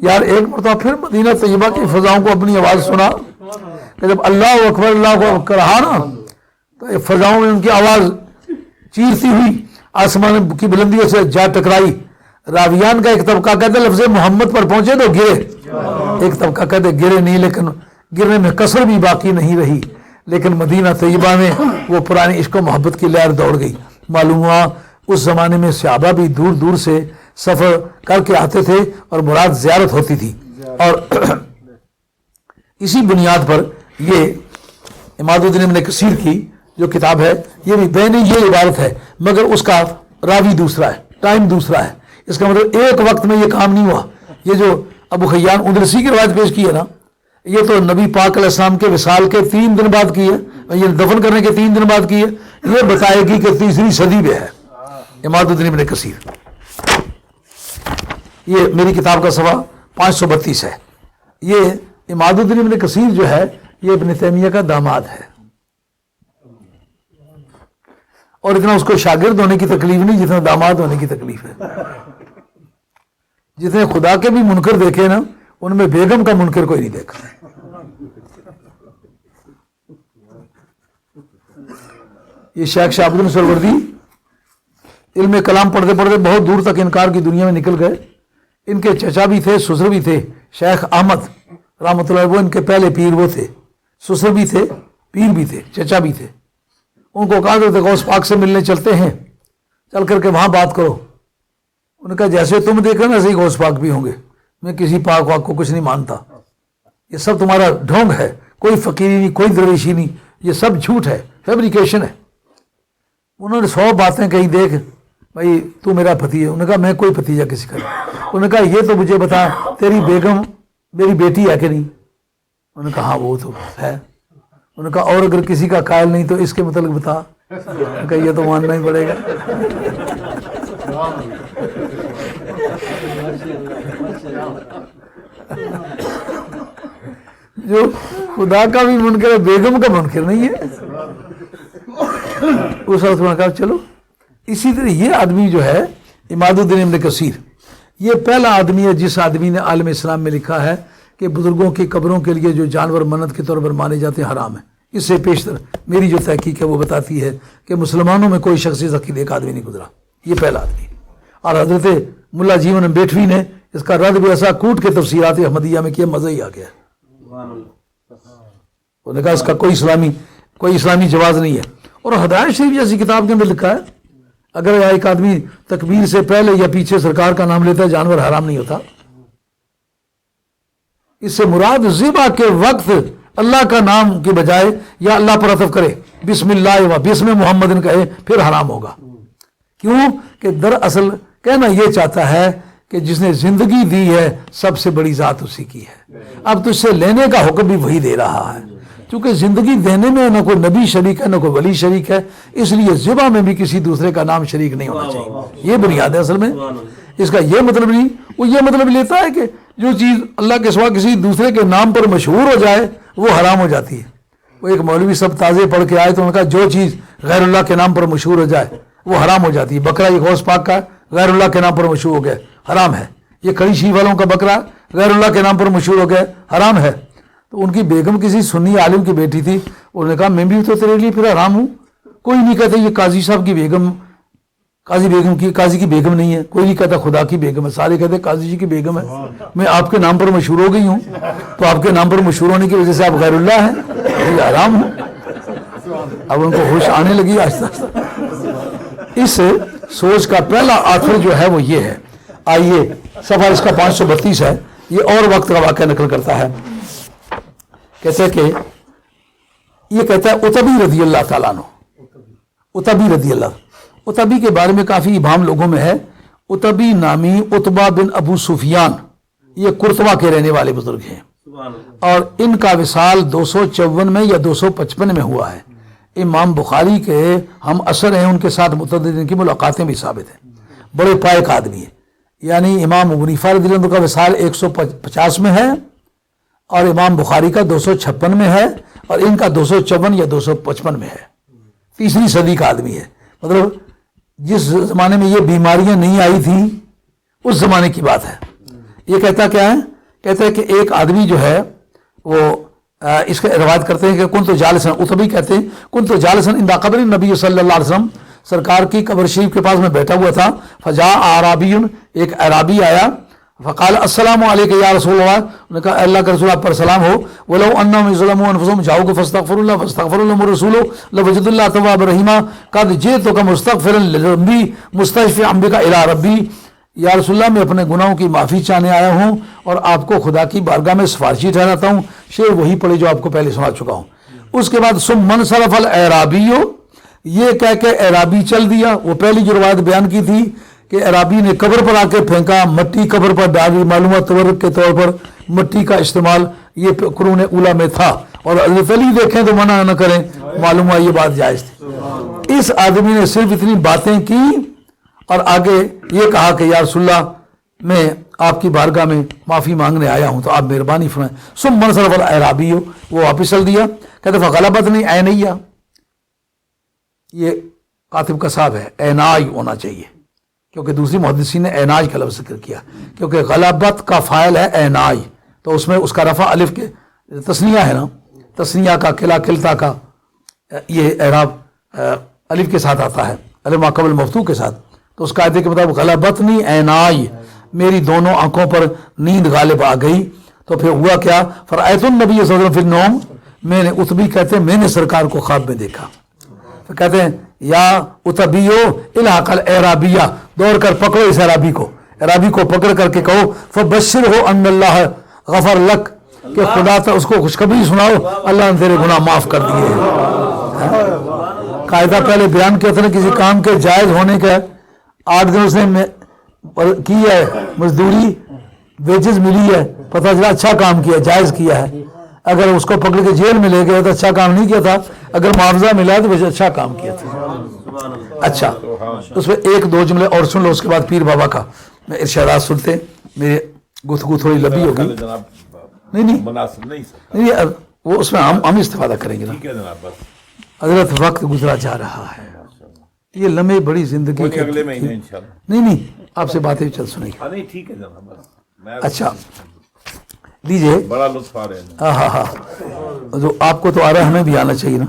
B: یار ایک مرتبہ پھر مدینہ طیبہ کی فضاؤں کو اپنی آواز سنا کہ جب اللہ اکبر کہا نا تو فضاؤں میں ان کی آواز چیرتی ہوئی آسمان کی بلندیوں سے جا ٹکرائی. راویان کا ایک طبقہ کہتے لفظ محمد پر پہنچے تو گرے, ایک طبقہ کہتے گرے نہیں, لیکن گرنے میں کسر بھی باقی نہیں رہی. لیکن مدینہ طیبہ میں وہ پرانی عشق و محبت کی لہر دوڑ گئی. معلوم ہوا اس زمانے میں صحابہ بھی دور دور سے سفر کر کے آتے تھے اور مراد زیارت ہوتی تھی. اور اسی بنیاد پر یہ عماد الدین ابن کثیر کی جو کتاب ہے یہ بھی بین یہ عبارت ہے, مگر اس کا راوی دوسرا ہے, ٹائم دوسرا ہے. اس کا مطلب ایک وقت میں یہ کام نہیں ہوا. یہ جو ابو خیان ادرسی کی روایت پیش کی ہے نا, یہ تو نبی پاک علیہ السلام کے وصال کے 3 دن بعد کی ہے, یہ دفن کرنے کے 3 دن بعد کی ہے. یہ بتائے گی کہ 3ری صدی میں ہے عماد الدین ابن کثیر. یہ میری کتاب کا صفحہ 532 ہے. یہ عماد الدین ابن کثیر جو ہے یہ ابن تیمیہ کا داماد ہے, اور اتنا اس کو شاگرد ہونے کی تکلیف نہیں جتنا داماد ہونے کی تکلیف ہے. جتنے خدا کے بھی منکر دیکھے نا, ان میں بیگم کا منکر کوئی نہیں دیکھا. یہ شیخ شہاب الدین سہروردی علم کلام پڑھتے پڑھتے بہت دور تک انکار کی دنیا میں نکل گئے. ان کے چچا بھی تھے, سسر بھی تھے, شیخ احمد رحمۃ اللہ, وہ ان کے پہلے پیر وہ تھے, سسر بھی تھے, پیر بھی تھے, چچا بھی تھے. ان کو کہا کرتے غوث پاک سے ملنے چلتے ہیں, چل کر کے وہاں بات کرو. انہوں نے کہا جیسے تم دیکھ رہے نا ایسے ہی غوث پاک بھی ہوں گے, میں کسی پاک واک کو کچھ نہیں مانتا, یہ سب تمہارا ڈھونگ ہے, کوئی فقیری نہیں, کوئی درویشی نہیں, یہ سب جھوٹ ہے, فیبریکیشن ہے. انہوں نے 100 باتیں کہی, دیکھ بھائی تو میرا پتی ہے. انہوں نے کہا میں کوئی پتیجا کسی کا نہیں. انہوں نے کہا یہ تو مجھے بتا تیری بیگم میری بیٹی ہے کہ نہیں؟ انہوں نے کہا ہاں وہ تو ہے. انہوں نے کہا اور اگر کسی کا قائل نہیں تو اس کے متعلق بتا. انہوں نے کہا یہ تو ماننا ہی پڑے گا. جو خدا کا بھی منکر ہے بیگم کا منکر نہیں ہے. اس وقت میں کہا چلو. اسی طرح یہ آدمی جو ہے عماد الدین ابن کثیر, یہ پہلا آدمی ہے جس آدمی نے عالم اسلام میں لکھا ہے کہ بزرگوں کی قبروں کے لیے جو جانور منت کے طور پر مانے جاتے ہیں حرام ہے. اس سے پیشتر میری جو تحقیق ہے وہ بتاتی ہے کہ مسلمانوں میں کوئی شخص عقید ایک آدمی نہیں گزرا, یہ پہلا آدمی. اور حضرت ملا جیون بیٹھوی نے اس کا رد بھی ایسا کوٹ کے تفسیرات احمدیہ میں کیا, مزہ ہی آ گیا. انہوں نے کہا اس کا کوئی اسلامی جواز نہیں ہے. اور ہدایت شریف جیسی کتاب کے اندر لکھا ہے اگر ایک آدمی تکبیر سے پہلے یا پیچھے سرکار کا نام لیتا ہے جانور حرام نہیں ہوتا. اس سے مراد ذبح کے وقت اللہ کا نام کی بجائے یا اللہ پر عطف کرے, بسم اللہ و بسم محمد کہے, پھر حرام ہوگا. کیوں کہ دراصل کہنا یہ چاہتا ہے کہ جس نے زندگی دی ہے سب سے بڑی ذات اسی کی ہے. اب تو اس سے لینے کا حکم بھی وہی دے رہا ہے, کیونکہ زندگی دینے میں نہ کوئی نبی شریک ہے نہ کوئی ولی شریک ہے, اس لیے ذبح میں بھی کسی دوسرے کا نام شریک نہیں ہونا چاہیے. یہ بنیاد ہے اصل میں. اس کا یہ مطلب نہیں, وہ یہ مطلب لیتا ہے کہ جو چیز اللہ کے سوا کسی دوسرے کے نام پر مشہور ہو جائے وہ حرام ہو جاتی ہے. وہ ایک مولوی سب تازے پڑھ کے آئے تو انہوں نے کہا جو چیز غیر اللہ کے نام پر مشہور ہو جائے وہ حرام ہو جاتی ہے. بکرا یہ غوث پاک کا غیر اللہ کے نام پر مشہور ہو گیا, حرام ہے. یہ کڑی شیف والوں کا بکرا غیر اللہ کے نام پر مشہور ہو گیا, حرام ہے. تو ان کی بیگم کسی سنی عالم کی بیٹی تھی, انہوں نے کہا میں بھی تو تیرے لیے پھر حرام ہوں. کوئی نہیں کہتا یہ قاضی صاحب کی بیگم, قاضی کی بیگم نہیں ہے. کوئی نہیں کہتا خدا کی بیگم ہے, سارے کہتے قاضی جی کی بیگم ہے. میں آپ کے نام پر مشہور ہو گئی ہوں تو آپ کے نام پر مشہور ہونے کی وجہ سے آپ غیر اللہ ہیں, یہ حرام ہوں. اب ان کو ہوش آنے لگی آہستہ آہستہ. اس سوچ کا پہلا آخر جو ہے وہ یہ ہے. آئیے صفحہ اس کا 532 ہے, یہ اور وقت کا واقعہ نقل کرتا ہے. کہتے کہ یہ کہتا ہے اتبی رضی اللہ تعالیٰ عنہ, اتبی رضی اللہ, اتبی کے بارے میں کافی ابہام لوگوں میں ہے. اتبی نامی اتبا بن ابو سفیان, یہ کرتوا کے رہنے والے بزرگ ہیں, اور ان کا وصال 254 میں یا 255 میں ہوا ہے. امام بخاری کے ہم اثر ہیں, ان کے ساتھ متعدد ان کی ملاقاتیں بھی ثابت ہیں. بڑے پائک آدمی ہیں. یعنی امام ابو حنیفہ رضی اللہ عنہ کا وصال 150 میں ہے اور امام بخاری کا 256 میں ہے, اور ان کا 254 یا 255 میں ہے. 3ری صدی کا آدمی ہے. مطلب جس زمانے میں یہ بیماریاں نہیں آئی تھیں اس زمانے کی بات ہے. یہ کہتا کیا ہے کہتے ہیں کہ ایک آدمی جو ہے وہ اس کا روایت کرتے ہیں کہ کن تو جالسن، اتبی کہتے ہیں کن تو جالسن عند قبر نبی صلی اللہ علیہ وسلم، سرکار کی قبر شریف کے پاس میں بیٹھا ہوا تھا، فجاء اعرابی، ایک اعرابی آیا، فقال السلام علیکم یا رسول اللہ، انہوں نے کہا اللہ کے رسول آپ پر سلام ہو، ولو انہم ظلموا انفسهم جاؤوا فاستغفروا الله فاستغفر لهم الرسول لوجدوا الله توابا رحیما قد جئتک مستغفرا لربی مستشفعا بک الی ربی، یا رسول اللہ میں اپنے گناہوں کی معافی چاہنے آیا ہوں اور آپ کو خدا کی بارگاہ میں سفارشی ٹھہراتا ہوں، شعر وہی پڑھے جو آپ کو پہلے سنا چکا ہوں۔ اس کے بعد ثم منصرف الاعرابی، یہ کہہ کے اعرابی چل دیا۔ وہ پہلی جو روایت بیان کی تھی کہ اعرابی نے قبر پر آ کے پھینکا، مٹی قبر پر ڈالی، معلومات تورک کے طور پر مٹی کا استعمال یہ قرون اولا میں تھا، اور حضرت علی دیکھیں تو منع نہ کریں، معلوم ہے یہ بات جائز تھی۔ اس آدمی نے صرف اتنی باتیں کی اور آگے یہ کہا کہ یا رسول اللہ میں آپ کی بارگاہ میں معافی مانگنے آیا ہوں تو آپ مہربانی فرمائیں۔ ثم منصرف الاعرابی، وہ واپس چل دیا، کہتے فغلبتنی عینیہ، یہ کاتب کا صاحب ہے، اینائی ہونا چاہیے، کیونکہ دوسری محدثین نے ایناج کا لفظ ذکر کیا، کیونکہ غلبت کا فاعل ہے اینائی، تو اس میں اس کا رفع الف کے تثنیہ ہے نا، تثنیہ کا کلا کلتا کا یہ اعراب الف کے ساتھ آتا ہے، الف ما قبل مفتوح کے ساتھ، تو اس قاعدے کے مطابق غلبتنی اینائی، میری دونوں آنکھوں پر نیند غالب آ گئی۔ تو پھر ہوا کیا، فرأیت النبی صلی اللہ علیہ وسلم فی النوم، میں نے، اتبی کہتے ہیں میں نے سرکار کو خواب میں دیکھا، پھر کہتے ہیں یا اتبیو الحق الاعرابیہ، دوڑ کر پکڑو اس اعرابی کو، اعرابی کو پکڑ کر کے کہو فبشرہ ان اللہ غفر لک، کہ خدا تا اس کو خوشخبری سناؤ اللہ نے تیرے گناہ معاف کر دیے ہیں۔ قاعدہ پہلے بیان کیا تھا نا، کسی کام کے جائز ہونے کا 8 دن اس نے کی ہے، مزدوری ویجز ملی ہے، پتہ چلا اچھا کام کیا، جائز کیا ہے، اگر اس کو پکڑ کے جیل میں لے گئے تو اچھا کام نہیں کیا تھا، اگر معاوضہ ملا تو ویسے اچھا کام کیا تھا۔ اچھا اس میں 1-2 جملے اور سن لو، اس کے بعد پیر بابا کا میں ارشادات سنتے، میرے گفتگو تھوڑی لمبی ہوگی، نہیں وہ اس میں ہم استفادہ کریں گے نا، حضرت وقت گزرا جا رہا ہے، یہ لمحے بڑی زندگی کے
C: اگلے مہینے انشاءاللہ،
B: نہیں آپ سے باتیں چل سنیں گے۔
C: نہیں ٹھیک ہے جناب،
B: اچھا لیجئے،
C: بڑا لطف آ رہے ہیں۔
B: ہاں جو آپ کو تو آ رہا ہے ہمیں بھی آنا چاہیے نا۔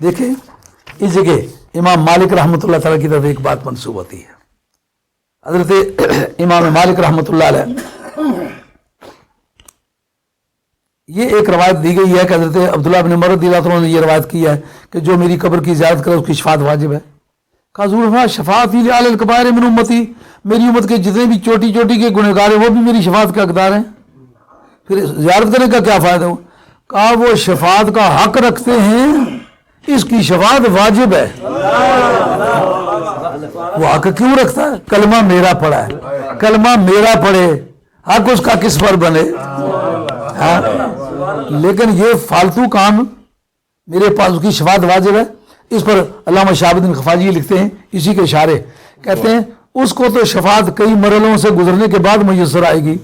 B: دیکھیں اس جگہ امام مالک رحمۃ اللہ تعالیٰ کی طرف ایک بات منسوب ہوتی ہے، حضرت امام مالک رحمۃ اللہ علیہ، یہ ایک روایت دی گئی ہے کہ حضرت عبداللہ بن عمر رضی اللہ عنہ نے یہ روایت کی ہے کہ جو میری قبر کی زیارت کرے اس کی شفاعت واجب ہے۔ کہا حضور شفاعتی لعلی الکبائر من امتی، میری امت کے جتنے بھی چوٹی چوٹی کے گنہگار ہیں وہ بھی میری شفاعت کے حقدار ہیں، پھر زیارت کرنے کا کیا فائدہ ہو؟ کہا وہ شفاعت کا حق رکھتے ہیں، اس کی شفاعت واجب ہے۔ وہ حق کیوں رکھتا ہے؟ کلمہ میرا پڑھا ہے، کلمہ میرا پڑھے، حق اس کا کس پر بنے؟ ہاں لیکن یہ فالتو کام میرے پاس اس کی شفاعت واجب ہے، اس پر علامہ شہاب الدین خفاجی لکھتے ہیں اسی کے اشارے، کہتے ہیں اس کو تو شفاعت کئی مرحلوں سے گزرنے کے بعد میسر آئے گی،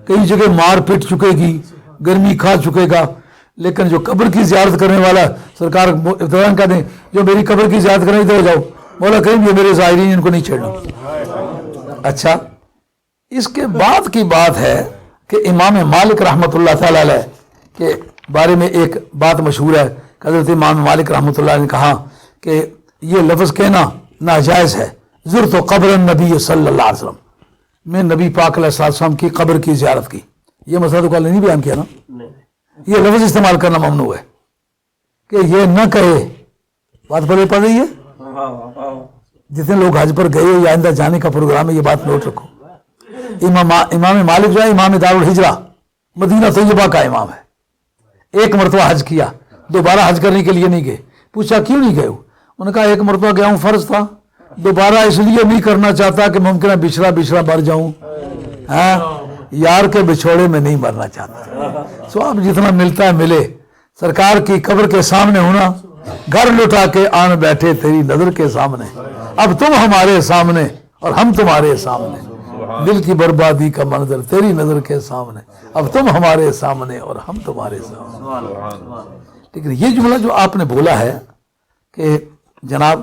B: کئی جگہ مار پٹ چکے گی، گرمی کھا چکے گا، لیکن جو قبر کی زیارت کرنے والا سرکار ابتداً کہتے ہیں جو میری قبر کی زیارت کرنے ادھر جاؤ، مولا کریم یہ میرے ظاہرین ان کو نہیں چھیڑنا۔ اچھا اس کے بعد کی بات ہے کہ امام مالک رحمۃ اللہ تعالی علیہ کے بارے میں ایک بات مشہور ہے کہ حضرت امام مالک رحمۃ اللہ نے کہا کہ یہ لفظ کہنا ناجائز ہے، زرت قبر النبی صلی اللہ علیہ وسلم، میں نبی پاک علیہ السلام کی قبر کی زیارت کی، یہ مسئلہ تو کل نہیں بیان کیا نا، یہ لفظ استعمال کرنا ممنوع ہے کہ یہ نہ کہے، بات پڑھ رہی ہے، جتنے لوگ حج پر گئے یا آئندہ جانے کا پروگرام ہے یہ بات نوٹ رکھو۔ امام مالک جو ہے امام دار الحجرہ مدینہ طیبہ کا امام ہے، ایک مرتبہ حج کیا، دوبارہ حج کرنے کے لیے نہیں گئے، پوچھا کیوں نہیں گئے ہو؟ انہوں نے کہا ایک مرتبہ گیا ہوں فرض تھا، دوبارہ اس لیے نہیں کرنا چاہتا کہ ممکن ہے بچھڑا مر جاؤں، ہاں یار کے بچھوڑے میں نہیں مرنا چاہتا، سو اب جتنا ملتا ہے ملے، سرکار کی قبر کے سامنے ہونا، گھر لٹا کے آن بیٹھے تیری نظر کے سامنے، اب تم ہمارے سامنے اور ہم تمہارے سامنے، دل کی بربادی کا منظر تیری نظر کے سامنے، اب تم ہمارے سامنے اور ہم تمہارے سامنے۔ لیکن یہ جملہ جو آپ نے بولا ہے کہ جناب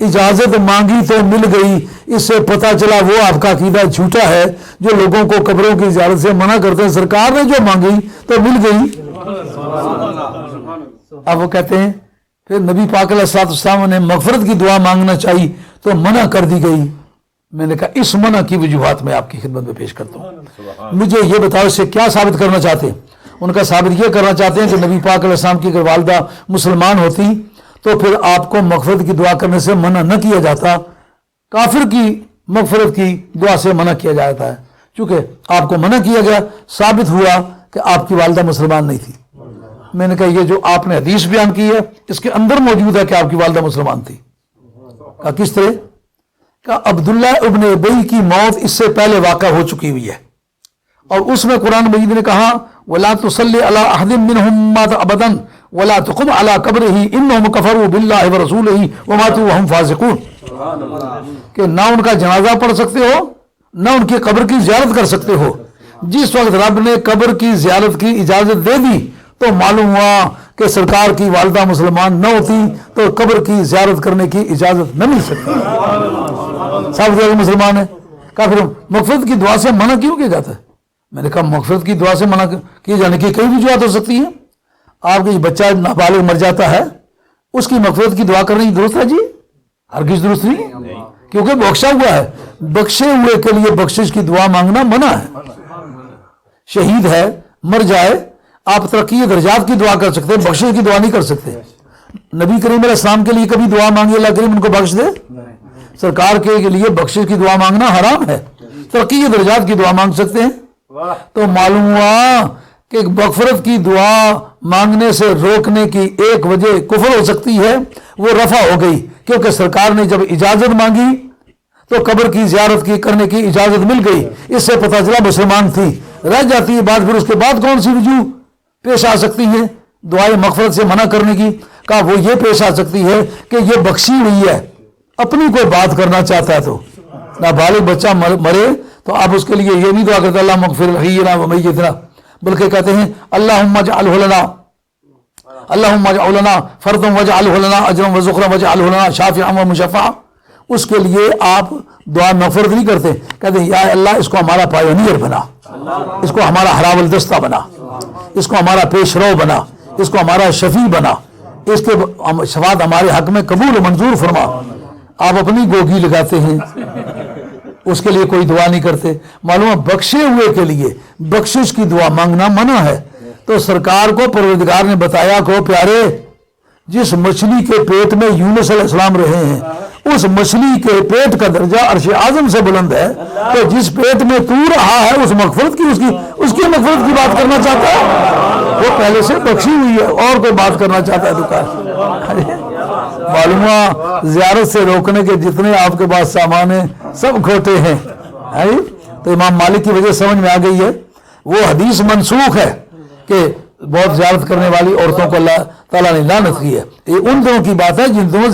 B: اجازت مانگی تو مل گئی، اس سے پتہ چلا وہ آپ کا عقیدہ جھوٹا ہے جو لوگوں کو قبروں کی زیارت سے منع کرتے ہیں۔ سرکار نے جو مانگی تو مل گئی۔ اب وہ کہتے ہیں پھر نبی پاک علیہ السلام نے مغفرت کی دعا مانگنا چاہیے تو منع کر دی گئی۔ میں نے کہا اس منع کی وجوہات میں آپ کی خدمت میں پیش کرتا ہوں، مجھے یہ بتاؤ اس سے کیا ثابت کرنا چاہتے ہیں؟ ان کا ثابت یہ کرنا چاہتے ہیں کہ نبی پاک علیہ السلام کی اگر والدہ مسلمان ہوتی تو پھر آپ کو مغفرت کی دعا کرنے سے منع نہ کیا جاتا، کافر کی مغفرت کی دعا سے منع کیا جاتا ہے۔ چونکہ آپ کو منع کیا گیا، ثابت ہوا کہ آپ کی والدہ مسلمان نہیں تھی۔ میں نے کہا یہ جو آپ نے حدیث بیان کی ہے اس کے اندر موجود ہے کہ آپ کی والدہ مسلمان تھی۔ کہا کس طرح؟ کہ عبداللہ ابن ابی کی موت اس سے پہلے واقع ہو چکی ہوئی ہے، اور اس میں قرآن مجید نے کہا وَلَا تُصَلِّ عَلَىٰ أَحَدٍ مِّنْهُمْ مَاتَ أَبَدًا وَلَا تُقُمْ عَلَىٰ قَبْرِهِ إِنَّهُمْ كَفَرُوا بِاللَّهِ وَرَسُولِهِ وَمَاتُوا وَهُمْ فَاسِقُونَ، کہ نہ ان کا جنازہ پڑھ سکتے ہو نہ ان کی قبر کی زیارت کر سکتے ہو۔ جس وقت رب نے قبر کی زیارت کی اجازت دے دی تو معلوم ہوا کہ سرکار کی والدہ مسلمان نہ ہوتی تو قبر کی زیارت کرنے کی اجازت نہ مل سکتی۔ صاحب مسلمان ہے، کہا پھر مغفرت کی دعا سے منع کیوں کیا جاتا ہے؟ میں نے کہا مغفرت کی دعا سے منع کیے جانے کی کئی وجوہات ہو سکتی ہیں۔ آپ کا بچہ نابالغ مر جاتا ہے، اس کی مغفرت کی دعا کرنی درست ہے؟ جی ہرگز درست نہیں، کیونکہ بخشا ہوا ہے۔ بخشے ہوئے کے لیے بخشش کی دعا مانگنا منع ہے۔ شہید ہے مر جائے آپ ترقی درجات کی دعا کر سکتے ہیں، بخشش کی دعا نہیں کر سکتے۔ نبی کریم علیہ السلام کے لیے کبھی دعا مانگی اللہ کریم ان کو بخش دے؟ سرکار کے لیے بخشش کی دعا مانگنا حرام ہے، ترقی درجات کی دعا مانگ سکتے ہیں۔ تو معلوم ہوا کہ مغفرت کی دعا مانگنے سے روکنے کی ایک وجہ کفر ہو سکتی ہے، وہ رفع ہو گئی، کیونکہ سرکار نے جب اجازت مانگی تو قبر کی زیارت کی کرنے کی اجازت مل گئی، اس سے پتہ چلا مسلمان تھی۔ رہ جاتی ہے بات، پھر اس کے بعد کون سی وجوہ پیش آ سکتی ہے دعائے مغفرت سے منع کرنے کی؟ کہا وہ یہ پیش آ سکتی ہے کہ یہ بخشی ہوئی ہے، اپنی کوئی بات کرنا چاہتا ہے تو نابالغ بچہ مرے تو آپ اس کے لیے یہ نہیں دعا کرتے اللہ مغفر لنا ومیتنا، بلکہ کہتے ہیں اللہم اجعلہ لنا، اللہم اجعلہ لنا فردا واجعلہ لنا اجرا وذخرا واجعلہ لنا شافعا ومشفعا۔ اس کے لیے آپ دعا مغفرت نہیں کرتے، کہتے ہیں یا اللہ اس کو ہمارا پائونیئر بنا، اس کو ہمارا ہراول الدستہ بنا، اس کو ہمارا پیش رو بنا، اس کو ہمارا شفیع بنا، اس کے شفاعت ہمارے حق میں قبول و منظور فرما۔ آپ اپنی گوگی لگاتے ہیں، اس کے لیے کوئی دعا نہیں کرتے۔ معلوم ہے بخشے ہوئے کے لیے بخشش کی دعا مانگنا منع ہے۔ تو سرکار کو پروردگار نے بتایا کہ پیارے جس مچھلی کے پیٹ میں یونس علیہ السلام رہے ہیں اس مچھلی کے پیٹ کا درجہ عرش اعظم سے بلند ہے، تو جس پیٹ میں تو رہا ہے اس مغفرت کی اس کی مغفرت کی بات کرنا چاہتا ہے، وہ پہلے سے بخشی ہوئی ہے، اور کوئی بات کرنا چاہتا ہے تو کہا۔ معلوم ہوا زیارت سے روکنے کے جتنے آپ کے پاس سامان ہیں سب کھوٹے ہیں۔ تو امام مالک کی وجہ سمجھ میں آ گئی ہے، وہ حدیث منسوخ ہے کہ بہت زیارت کرنے والی عورتوں کو اللہ تعالیٰ نے لعنت کی ہے۔ یہ ان دنوں کی بات ہے جن دنوں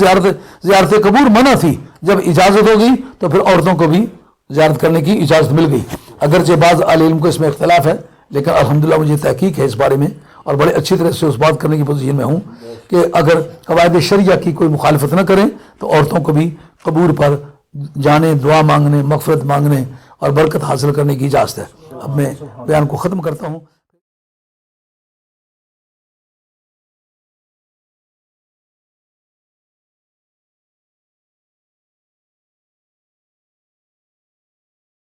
B: زیارت قبور منع تھی، جب اجازت ہو گئی تو پھر عورتوں کو بھی زیارت کرنے کی اجازت مل گئی۔ اگرچہ بعض اہل علم کو اس میں اختلاف ہے، لیکن الحمدللہ مجھے تحقیق ہے اس بارے میں، اور بڑے اچھی طرح سے اس بات کرنے کی پوزیشن میں ہوں کہ اگر قواعد شریعہ کی کوئی مخالفت نہ کریں تو عورتوں کو بھی قبور پر جانے، دعا مانگنے، مغفرت مانگنے اور برکت حاصل کرنے کی اجازت ہے۔ اب میں بیان کو ختم کرتا ہوں۔